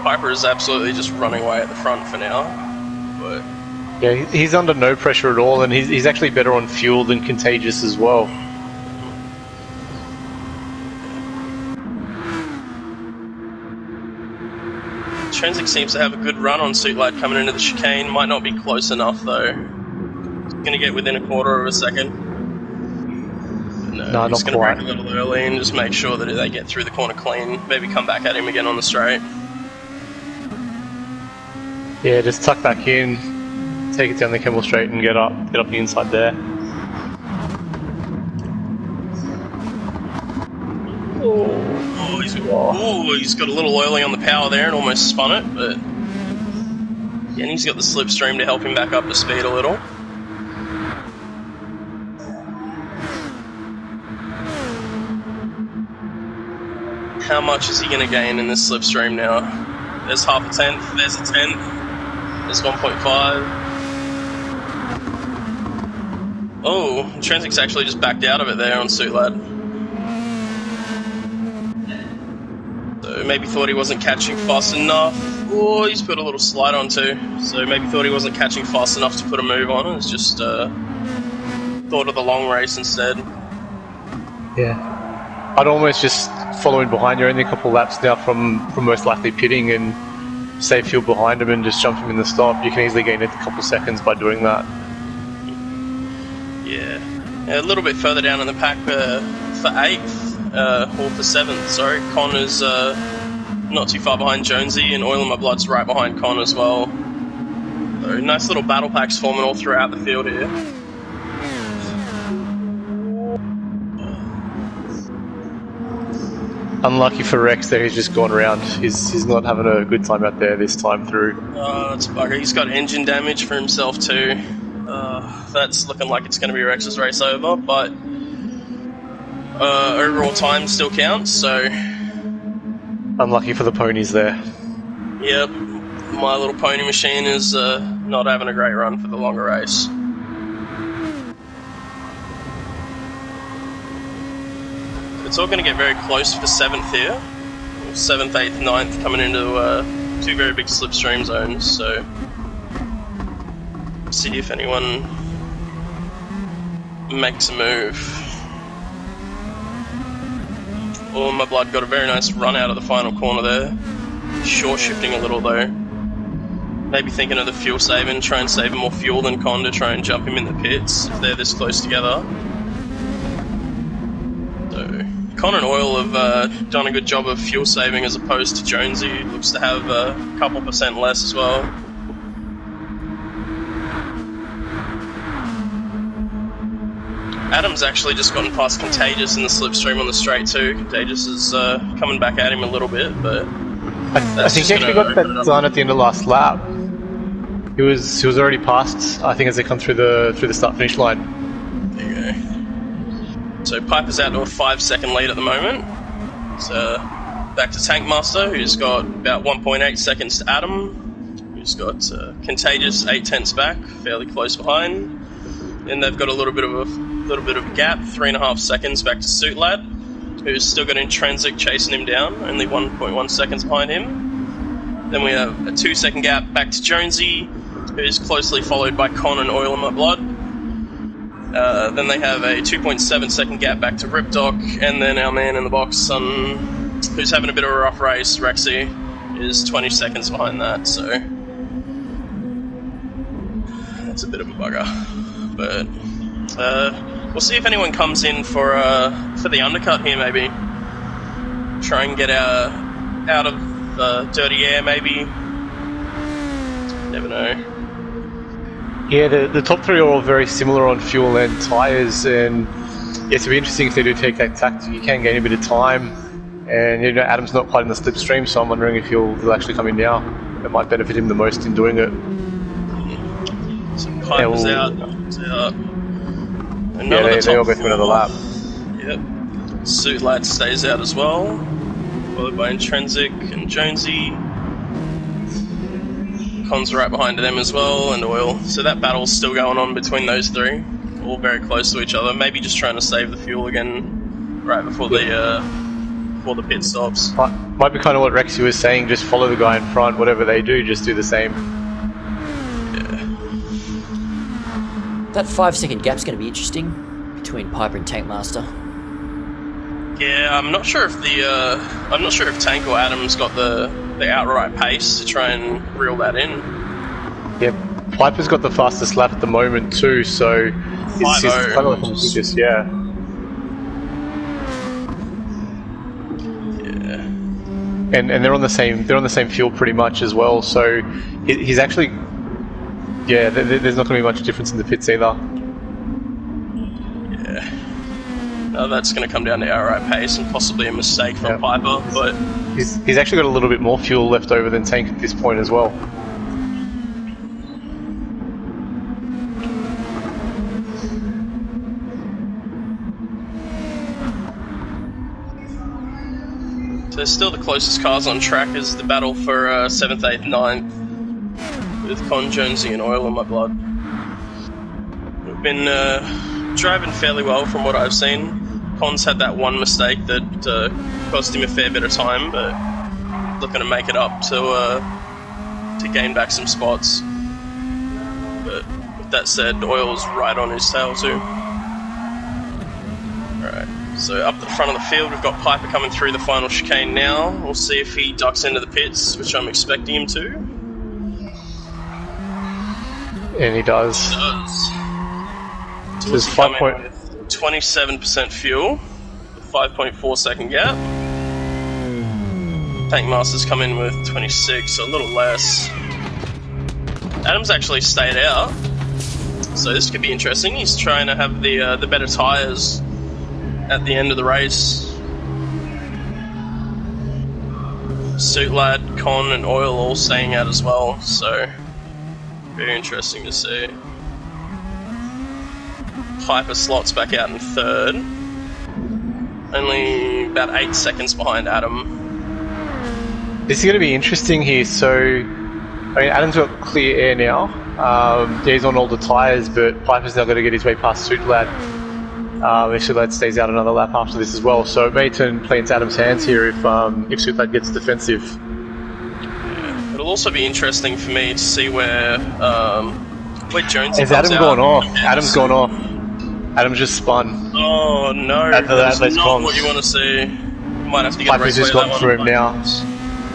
Piper is absolutely just running away at the front for now. But yeah, he's under no pressure at all, and he's actually better on fuel than Contagious as well. Intrinsic seems to have a good run on Suitlad coming into the chicane. Might not be close enough though. Going to get within a quarter of a second. No, he's going to brake a little early and just make sure that they get through the corner clean. Maybe come back at him again on the straight. Yeah, just tuck back in. take it down the Kemmel Straight and get up the inside there. He's got a little oily on the power there and almost spun it, but again, he's got the slipstream to help him back up to speed a little. How much is he going to gain in this slipstream now? There's half a tenth, there's a tenth, there's 1.5. Oh, Intrinsic's actually just backed out of it there on Suit Lad. So maybe thought he wasn't catching fast enough. Oh, he's put a little slide on too. So maybe thought he wasn't catching fast enough to put a move on. It's just thought of the long race instead. Yeah. I'd almost just follow in behind. You're only a couple laps now from most likely pitting and save fuel behind him and just jump him in the stop. You can easily gain a couple seconds by doing that. Yeah. A little bit further down in the pack for 8th, or for 7th, sorry. Con is not too far behind Jonesy, and Oil in My Blood's right behind Con as well. So nice little battle packs forming all throughout the field here. Unlucky for Rex there, he's just gone around. He's not having a good time out there this time through. Oh, that's a bugger. He's got engine damage for himself too. That's looking like it's going to be Rex's race over, but overall time still counts, so... Unlucky for the ponies there. Yep, My Little Pony machine is not having a great run for the longer race. It's all going to get very close for 7th here. 7th, 8th, 9th coming into two very big slipstream zones, so see if anyone makes a move. Oh, My Blood got a very nice run out of the final corner there. Short shifting a little though. Maybe thinking of the fuel saving, try and save more fuel than Con to try and jump him in the pits if they're this close together. So Con and Oil have done a good job of fuel saving as opposed to Jonesy, who looks to have a couple % less as well. Adam's actually just gotten past Contagious in the slipstream on the straight too. Contagious is coming back at him a little bit, but I think he actually got that done at the end of last lap. He was already past, I think, as they come through the start finish line. There you go. So Piper's out to a 5-second lead at the moment. So back to Tankmaster, who's got about 1.8 seconds to Adam, who's got Contagious 8/10 back, fairly close behind. Then they've got a little bit of a gap, 3.5 seconds back to Suit Lad, who's still got Intrinsic chasing him down, only 1.1 seconds behind him. Then we have a 2-second gap back to Jonesy, who's closely followed by Con and Oil in My Blood. Then they have a 2.7 second gap back to Ripdoc, and then our man in the box, who's having a bit of a rough race, Rexy, is 20 seconds behind that, so that's a bit of a bugger. But we'll see if anyone comes in for the undercut here, maybe. Try and get out of dirty air, maybe. Never know. Yeah, the top three are all very similar on fuel and tyres, and yes, it'll be interesting if they do take that tactic. You can gain a bit of time, and Adam's not quite in the slipstream, so I'm wondering if he'll actually come in now. It might benefit him the most in doing it. So Piper's out. And yeah, they all go through another lap. Yep. Suit Lad stays out as well, followed by Intrinsic and Jonesy. Con's right behind them as well, and Oil. So that battle's still going on between those three, all very close to each other. Maybe just trying to save the fuel again right before the pit stops. Might be kind of what Rexy was saying. Just follow the guy in front. Whatever they do, just do the same. That 5-second gap's going to be interesting between Piper and Tankmaster. Yeah, I'm not sure if Tank or Adam's got the outright pace to try and reel that in. Yeah, Piper's got the fastest lap at the moment too, so it's kind of like just yeah. And they're on the same fuel pretty much as well. So he's actually yeah, there's not going to be much difference in the pits either. Yeah. That's going to come down to outright pace and possibly a mistake from Piper, but he's actually got a little bit more fuel left over than Tank at this point as well. So still the closest cars on track is the battle for 7th, 8th, 9th with Con, Jonesy and Oil in my blood. We've been driving fairly well from what I've seen. Con's had that one mistake that cost him a fair bit of time, but looking to make it up to gain back some spots. But with that said, Oil's right on his tail too. Alright, so up the front of the field we've got Piper coming through the final chicane now. We'll see if he ducks into the pits, which I'm expecting him to. And he does. He does. So there's 27% fuel, 5.4 second gap. Tankmaster's come in with 26, so a little less. Adam's actually stayed out, so this could be interesting. He's trying to have the better tyres at the end of the race. Suit Lad, Con and Oil all staying out as well, so very interesting to see. Piper slots back out in third. Only about 8 seconds behind Adam. This is going to be interesting here. So, I mean, Adam's got clear air now. He's on all the tyres, but Piper's now got to get his way past Suit Lad. If Suit Lad stays out another lap after this as well. So it may play into Adam's hands here if Suit Lad gets defensive. Yeah. It'll also be interesting for me to see where Jonesy Has Adam gone off? Okay, Adam's gone off. Adam's just spun. Oh no, that's not what you want to see. Might have to get Piper's just gone through him now.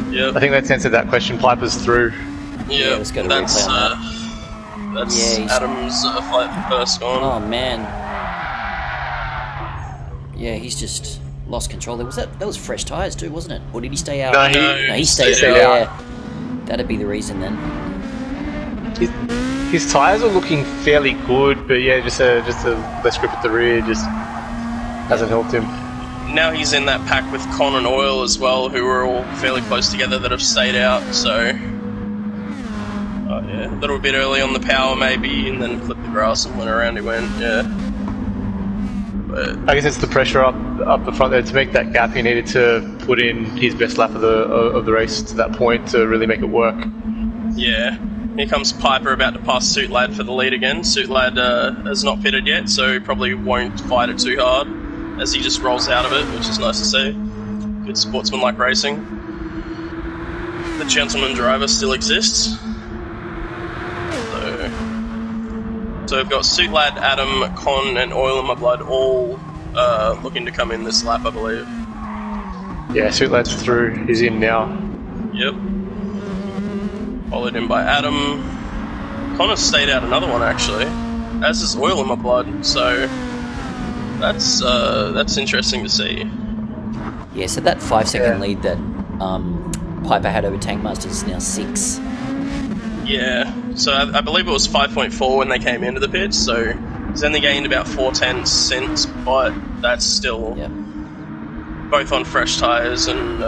Yep. I think that's answered that question. Piper's through. Yeah, let's go to that's replay on that's Adam's flight first gone. Oh man. Yeah, he's just lost control. That was fresh tyres too, wasn't it? Or did he stay out? No, he stayed out. Yeah. That'd be the reason then. His tyres are looking fairly good, but yeah, just a less grip at the rear just hasn't helped him. Now he's in that pack with Con and Oil as well, who are all fairly close together that have stayed out, so yeah, a little bit early on the power maybe, and then clipped the grass and went around he went, yeah. But I guess it's the pressure up the front there. To make that gap, he needed to put in his best lap of the race to that point to really make it work. yeah. Here comes Piper about to pass Suit Lad for the lead again. Suit Lad has not pitted yet, so he probably won't fight it too hard as he just rolls out of it, which is nice to see. Good sportsman-like racing. The gentleman driver still exists. So we've got Suit Lad, Adam, Con, and Oil in my blood all looking to come in this lap, I believe. Yeah, Suit Lad's through. He's in now. Yep. Followed in by Adam. Connor's stayed out another one actually, as is Oil in my blood. So that's interesting to see. Yeah, so that 5 second lead that Piper had over Tankmaster is now 6. Yeah, so I believe it was 5.4 when they came into the pits, so he's only gained about 4/10 since, but that's still both on fresh tyres and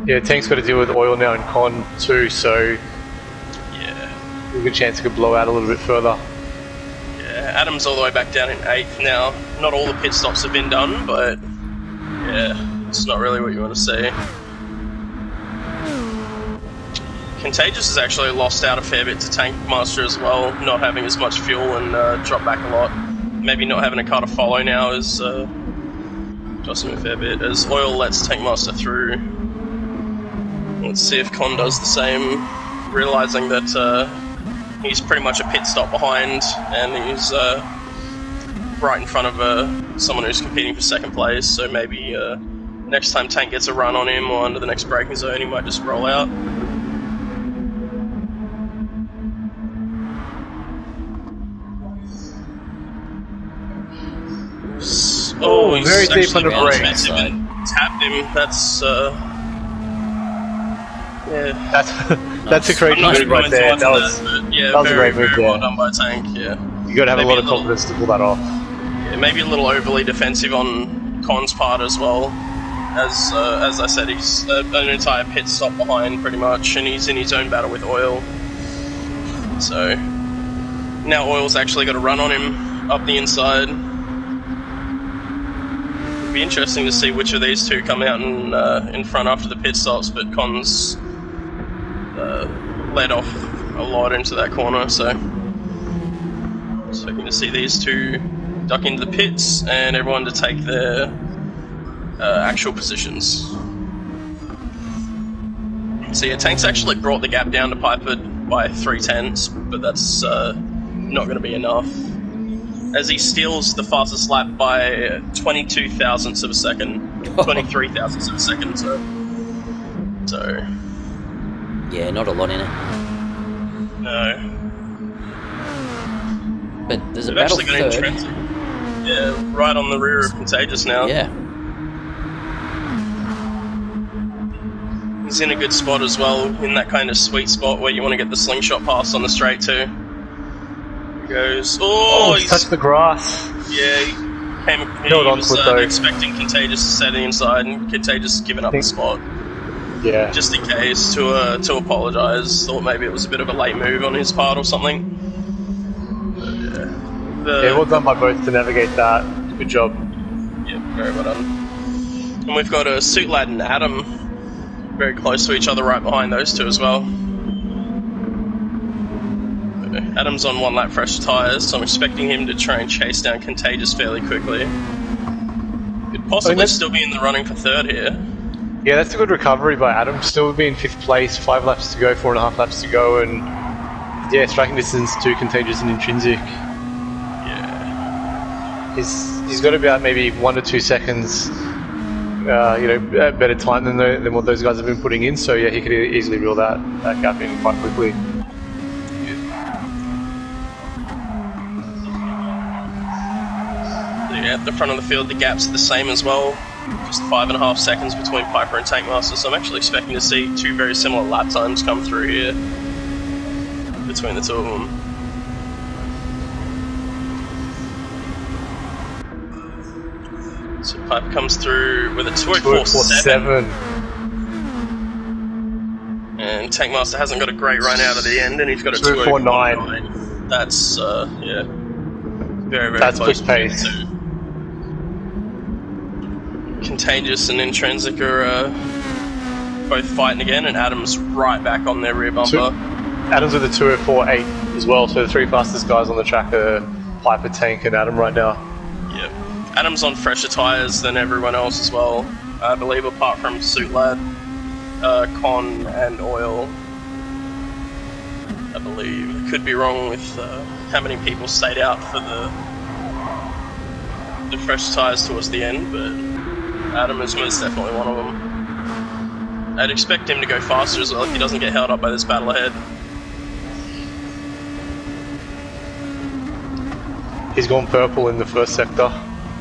Yeah, Tank's got to deal with Oil now and Con too, so yeah, a good chance it could blow out a little bit further. Yeah, Adam's all the way back down in 8th now. Not all the pit stops have been done, but yeah, it's not really what you want to see. Contagious has actually lost out a fair bit to Tankmaster as well, not having as much fuel and dropped back a lot. Maybe not having a car to follow now is costing him a fair bit, as Oil lets Tankmaster through. Let's see if Con does the same, realising that he's pretty much a pit stop behind and he's right in front of someone who's competing for second place, so maybe next time Tank gets a run on him or under the next braking zone he might just roll out. Oh, he's very deep on the actually brakes. tapped him. That's Yeah. That's a great I'm not move right there. That was a great move very there. well done by Tank. Yeah. You got to have Maybe a lot of a little- confidence to pull that off. Yeah, maybe a little overly defensive on Con's part as well. As I said, he's an entire pit stop behind pretty much, and he's in his own battle with Oil. So now Oil's actually got a run on him up the inside. It'll be interesting to see which of these two come out in front after the pit stops, but Con's led off a lot into that corner, so expecting to see these two duck into the pits and everyone to take their actual positions. So yeah, Tank's actually brought the gap down to Piper by 3/10, but that's not going to be enough, as he steals the fastest lap by 22 thousandths of a second, 23 thousandths of a second. So Yeah, not a lot in it. no. But there's a They've battle actually for got third. intrinsic. Yeah, right on the rear of Contagious now. Yeah. He's in a good spot as well, in that kind of sweet spot where you want to get the slingshot pass on the straight too. He goes, He's touched the grass. Yeah, he was expecting Contagious to set inside, and Contagious given up the spot. Yeah. Just in case, to apologise. Thought maybe it was a bit of a late move on his part or something. Well done by both to navigate that. Good job. Yeah, very well done. And we've got a Suit Lad and Adam very close to each other right behind those two as well. Adam's on one lap fresh tyres, so I'm expecting him to try and chase down Contagious fairly quickly. Could possibly still be in the running for third here. Yeah, that's a good recovery by Adam. Still be in 5th place, 5 laps to go, 4.5 laps to go, and yeah, striking distance to Contagious and Intrinsic. Yeah. He's got about maybe 1 to 2 seconds, better time than what those guys have been putting in. So yeah, he could easily reel that gap in quite quickly. Yeah, at the front of the field, the gaps are the same as well. Just 5.5 seconds between Piper and Tankmaster, so I'm actually expecting to see two very similar lap times come through here between the two of them. So Piper comes through with a 2:04.7, and Tankmaster hasn't got a great run out of the end, and he's got a 2:04.9. That's very That's close quick pace. to Contagious and Intrinsic are both fighting again, and Adam's right back on their rear bumper. Adam's with a 2:04.8 as well, so the three fastest guys on the track are Piper, Tank, and Adam right now. Yep. Adam's on fresher tyres than everyone else as well, I believe, apart from Suit Lad, Con, and Oil. I believe. I could be wrong with how many people stayed out for the fresh tyres towards the end, but Adam is most definitely one of them. I'd expect him to go faster as well if he doesn't get held up by this battle ahead. He's gone purple in the first sector.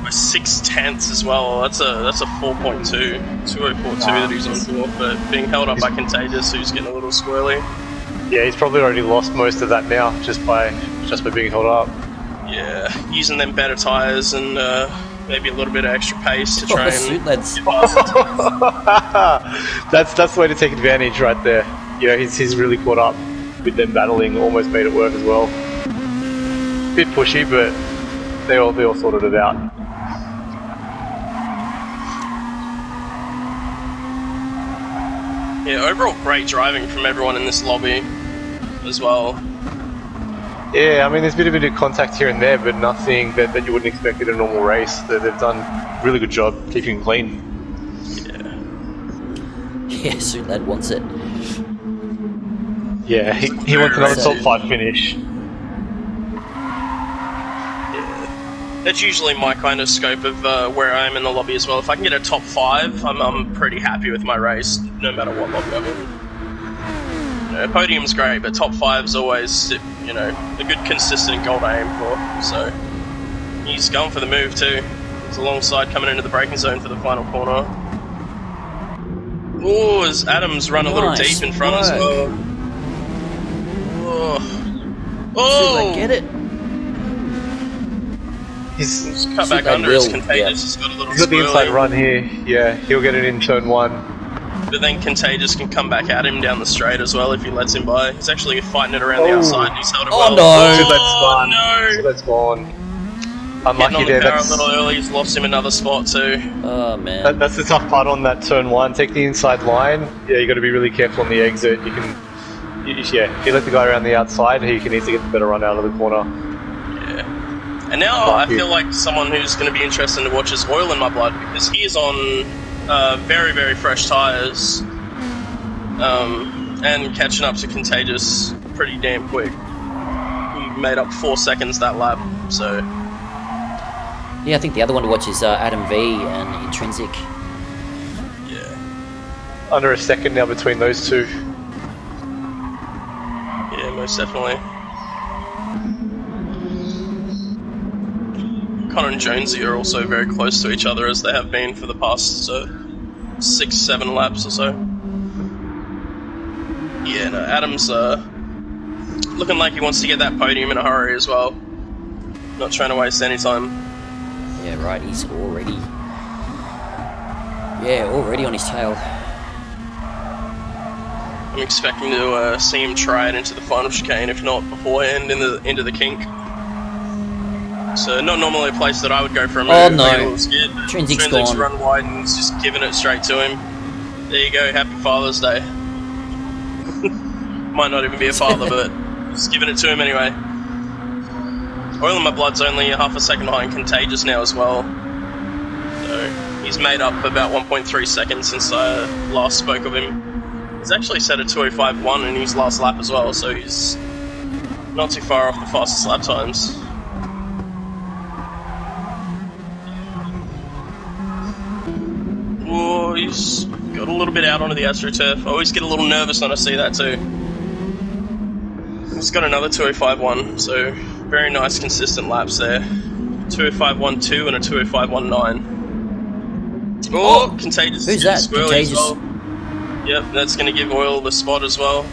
By 6/10 as well. That's a 4.2, 2:04.2 that he's on for, but being held up by Contagious, who's getting a little squirrely. Yeah, he's probably already lost most of that now just by being held up. Yeah, using them better tyres and maybe a little bit of extra pace to try and Suit Lads. get past it. That's the way to take advantage right there. You know, he's really caught up with them battling, almost made it work as well. Bit pushy, but they all sorted it out. Yeah, overall great driving from everyone in this lobby as well. Yeah, I mean, there's been a bit of contact here and there, but nothing that you wouldn't expect in a normal race. They've done a really good job keeping it clean. Yeah, Suit Lad wants it. Yeah, he wants another top 5 finish. That's usually my kind of scope of where I am in the lobby as well. If I can get a top 5, I'm pretty happy with my race, no matter what lobby I'm in. You know, podium's great, but top 5's always, a good consistent goal to aim for. So he's going for the move too. He's alongside coming into the braking zone for the final corner. Oh, as Adams run a little deep in front as well. Oh! Get it? He's cut back under as Contagious. He's got a little got the inside run here. Yeah, he'll get it in turn 1. But then Contagious can come back at him down the straight as well if he lets him by. He's actually fighting it around the outside and he's held it well. So that's gone. Unlucky on the there. Power a little early. He's lost him another spot too. Oh man. That's the tough part on that turn 1. Take the inside line. Yeah, you got to be really careful on the exit. You can, if you let the guy around the outside, he can easily get the better run out of the corner. Yeah. And now I feel like someone who's going to be interesting to watch is Oil in My Blood, because he is on very, very fresh tyres and catching up to Contagious pretty damn quick. He made up 4 seconds that lap, so... Yeah, I think the other one to watch is Adam V and Intrinsic. Yeah. Under a second now between those two. Yeah, most definitely. Connor and Jonesy are also very close to each other, as they have been for the past 6-7 laps or so. Yeah, no, Adam's looking like he wants to get that podium in a hurry as well. Not trying to waste any time. Yeah, right, he's already on his tail. I'm expecting to see him try it into the final chicane, if not beforehand, into the kink. So not normally a place that I would go for a move. Oh no, Trinsic's gone. Run wide and he's just giving it straight to him. There you go, happy Father's Day. Might not even be a father, but just giving it to him anyway. Oil in My Blood's only half a second behind Contagious now as well. So he's made up about 1.3 seconds since I last spoke of him. He's actually set a 2:05.1 in his last lap as well, so he's not too far off the fastest lap times. Oh, he's got a little bit out onto the AstroTurf. I always get a little nervous when I see that too. He's got another 2:05.1, so very nice consistent laps there. 2:05.12 and a 2:05.19. Oh, Contagious. Who's that? Contagious. Well. Yep, that's going to give Oil the spot as well.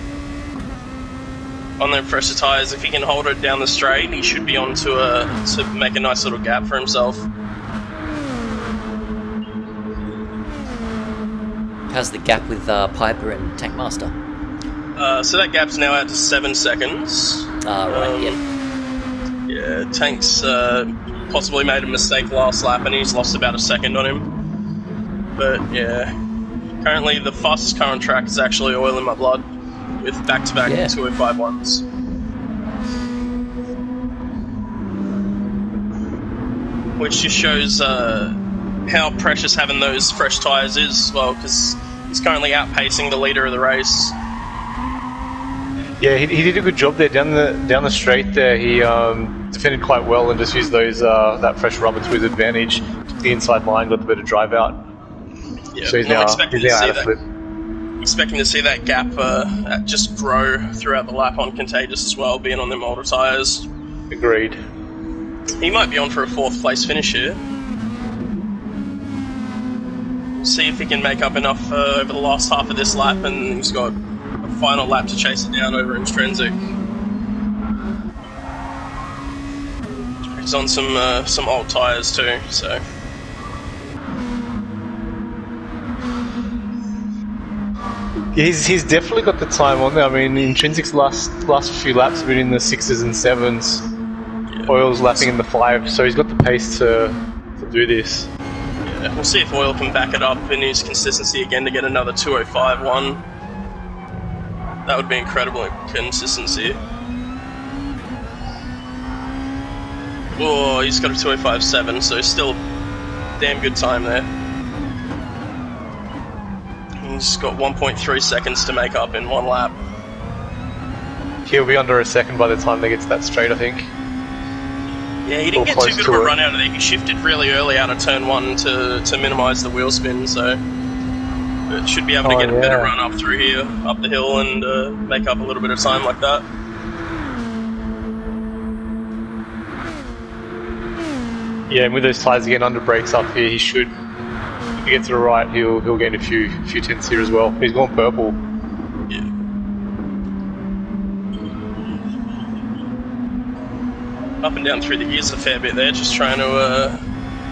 On them fresher tyres, if he can hold it down the straight, he should be on to make a nice little gap for himself. How's the gap with Piper and Tankmaster? So that gap's now out to 7 seconds. Right, yep. Yeah, Tank's possibly made a mistake last lap and he's lost about a second on him. But yeah, currently the fastest car on track is actually Oil in My Blood, with back-to-back 2:05.1s. Which just shows how precious having those fresh tyres is as well, because he's currently outpacing the leader of the race. Yeah, he did a good job there down the straight there. He defended quite well and just used those that fresh rubber to his advantage. Took the inside line, got the better drive out. Yeah, so he's now out of flip. Expecting to see that gap just grow throughout the lap on Contagious as well, being on them older tyres. Agreed. He might be on for a 4th place finish here. See if he can make up enough over the last half of this lap, and he's got a final lap to chase it down over Intrinsic. He's on some old tyres too, so. Yeah, he's definitely got the time on there. I mean, Intrinsic's last few laps have been in the 6s and 7s. Yeah. Oil's lapping in the 5, so he's got the pace to do this. Yeah, we'll see if Oil can back it up in his consistency again to get another 2:05.1. That would be incredible consistency. Oh, he's got a 2:05.7, so still damn good time there. He's got 1.3 seconds to make up in 1 lap. He'll be under a second by the time they get to that straight, I think. Yeah, he didn't get too good of a run out of there. He shifted really early out of turn 1 to minimise the wheel spin, so but should be able to get a better run up through here, up the hill, and make up a little bit of time like that. Yeah, and with those tyres again under brakes up here, he should you get to the right, he'll gain a few tenths here as well. He's gone purple. Yeah. Up and down through the gears a fair bit there, just trying to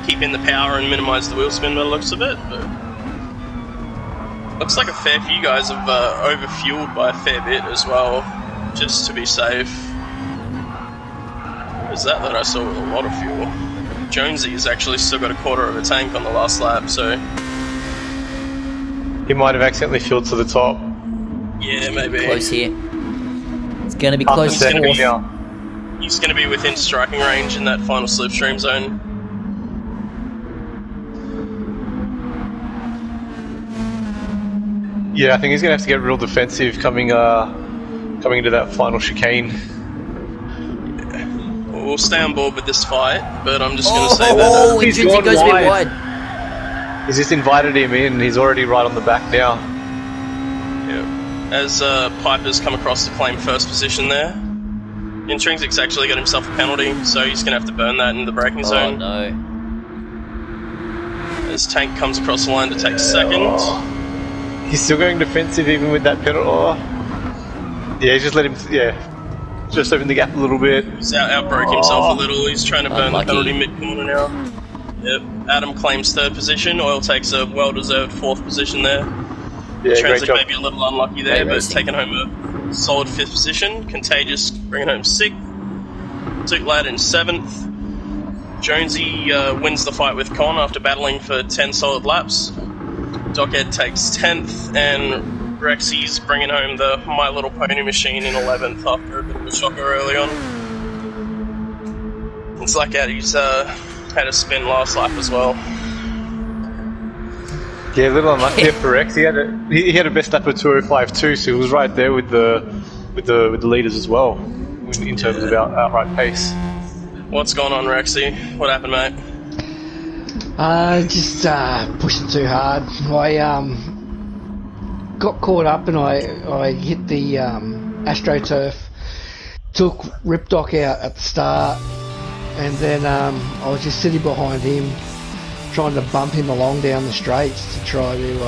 keep in the power and minimise the wheel spin by the looks of it. But looks like a fair few guys have over-fueled by a fair bit as well, just to be safe. Is that I saw with a lot of fuel. Jonesy's actually still got a quarter of a tank on the last lap, so... He might have accidentally fueled to the top. Yeah, maybe. Close here. It's going to be close to fourth. He's going to be within striking range in that final slipstream zone. Yeah, I think he's going to have to get real defensive coming into that final chicane. We'll stay on board with this fight, but I'm just going to say that... Oh, he goes a bit wide. He's just invited him in, he's already right on the back now. Yeah. As Piper's come across to claim first position there, Intrinsic's actually got himself a penalty, so he's going to have to burn that in the braking zone. Oh, no. As Tank comes across the line to take second. He's still going defensive even with that penalty. Oh. Yeah, just let him... Yeah. Just open the gap a little bit. He's outbroke himself a little. He's trying to burn Unlucky. the penalty mid-corner now. Yep. Adam claims third position. Oil takes a well-deserved fourth position there. Yeah, Transit great job. maybe a little unlucky there, Great but racing. taking home a solid fifth position. Contagious bringing home sixth. Took Lad in seventh. Jonesy wins the fight with Con after battling for 10 solid laps. Dockhead takes 10th, and Rexy's bringing home the My Little Pony machine in 11th after a bit of a shocker early on. It's like Eddie's had a spin last lap as well. Yeah, a little unlucky for Rex. He had a best lap of 2:05 too, so he was right there with the leaders as well in terms of outright pace. What's going on, Rexy? What happened, mate? Just pushing too hard. I got caught up and I hit the AstroTurf, took Ripdoc out at the start, and then I was just sitting behind him, trying to bump him along down the straights to try to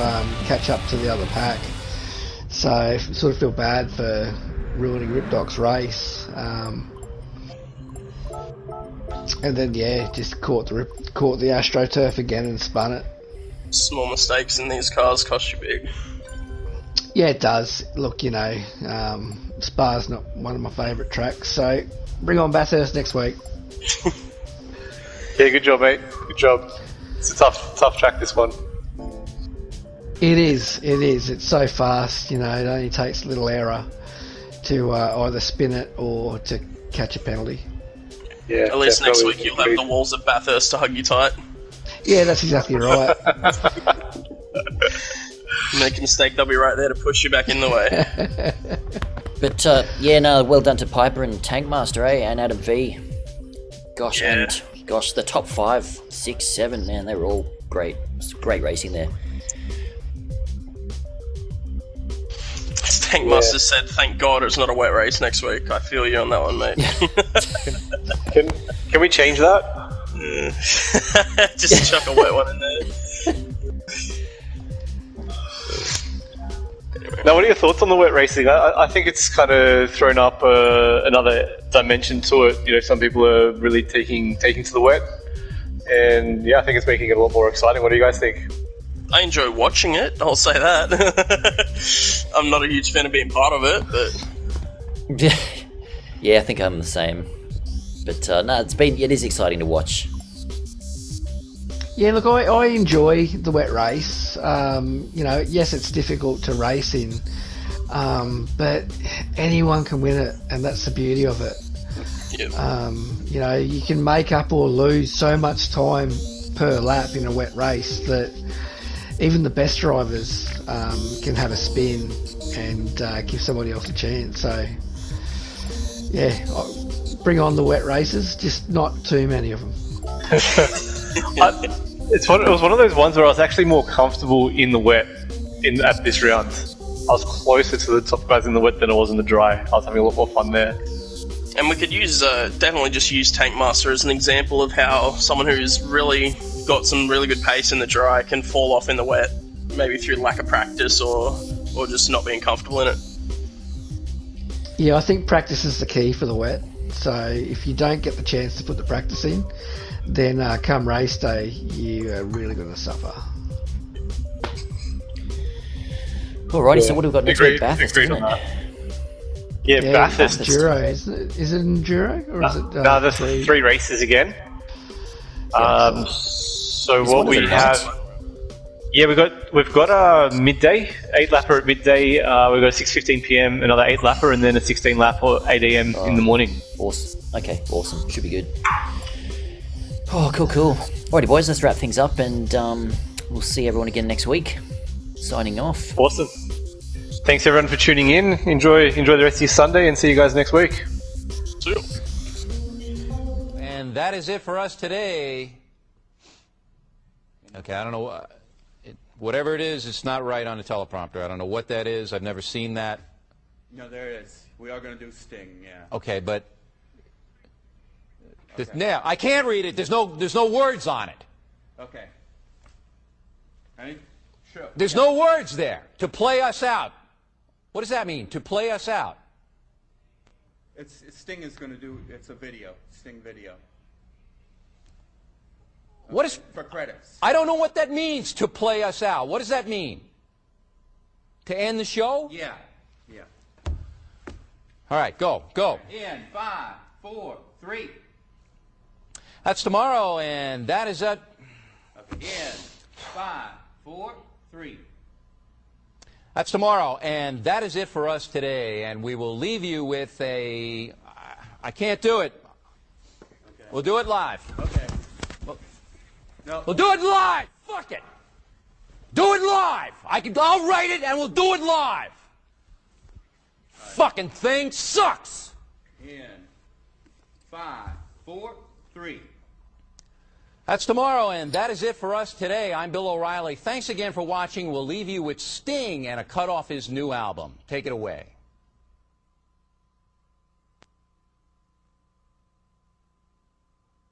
catch up to the other pack. So I sort of feel bad for ruining Ripdoc's race. And then just caught the AstroTurf again and spun it. Small mistakes in these cars cost you big. Yeah, it does. Look, Spa's not one of my favourite tracks, so bring on Bathurst next week. Yeah, good job, mate. Good job. It's a tough track, this one. It is. It's so fast, it only takes a little error to either spin it or to catch a penalty. Yeah, at least next definitely. week you'll have the walls of Bathurst to hug you tight. Yeah, that's exactly right. Make a mistake, they'll be right there to push you back in the way. But, well done to Piper and Tankmaster, and Adam V. Gosh, Yeah. and the top 5, 6, 7, man, they were all great. It's great racing there. As Tankmaster said, thank God it's not a wet race next week. I feel you on that one, mate. Can we change that? Just chuck a wet one in there. Now, what are your thoughts on the wet racing? I think it's kind of thrown up another dimension to it. Some people are really taking to the wet, and I think it's making it a lot more exciting. What do you guys think? I enjoy watching it, I'll say that. I'm not a huge fan of being part of it, but... Yeah, I think I'm the same. But, it is exciting to watch. Yeah, look, I enjoy the wet race. Yes, it's difficult to race in, but anyone can win it, and that's the beauty of it. Yep. You can make up or lose so much time per lap in a wet race that even the best drivers can have a spin and give somebody else a chance. So, bring on the wet races, just not too many of them. It was one of those ones where I was actually more comfortable in the wet at this round. I was closer to the top guys in the wet than I was in the dry. I was having a lot more fun there. And we could definitely just use Tankmaster as an example of how someone who's really got some really good pace in the dry can fall off in the wet, maybe through lack of practice or just not being comfortable in it. Yeah, I think practice is the key for the wet. So if you don't get the chance to put the practice in, then come race day, you are really going to suffer. Alrighty, so what have we got next week? Bathurst, isn't it? Yeah, Bathurst. Enduro, isn't it? Is it enduro or is it? No, there's three races again. So what we have, yeah, we've got a midday 8-lapper at midday. We've got a 6:15 p.m. another 8-lapper, and then a 16-lap or 8 a.m. in the morning. Awesome. Okay, awesome. Should be good. Oh, cool. Alrighty, boys, let's wrap things up, and we'll see everyone again next week. Signing off. Awesome. Thanks everyone for tuning in. Enjoy the rest of your Sunday, and see you guys next week. See you. And that is it for us today. Okay, I don't know. Whatever it is, it's not right on the teleprompter. I don't know what that is. I've never seen that. No, there is. We are going to do Sting, yeah. Okay, but... Yeah, I can't read it. There's no words on it. Okay. Ready? Sure. There's no words there. To play us out. What does that mean? To play us out. Sting is going to do, it's a video. Sting video. Okay. What is... For credits. I don't know what that means, to play us out. What does that mean? To end the show? Yeah. All right, go. In 5, 4, 3. That's tomorrow, and that is it. Okay. In 5, 4, 3. That's tomorrow, and that is it for us today. And we will leave you with a... I can't do it. Okay. We'll do it live. Okay. No. We'll do it live. Fuck it. Do it live. I'll write it, and we'll do it live. Right. Fucking thing sucks. In 5, 4, 3. That's tomorrow, and that is it for us today. I'm Bill O'Reilly. Thanks again for watching. We'll leave you with Sting and a cut off his new album. Take it away.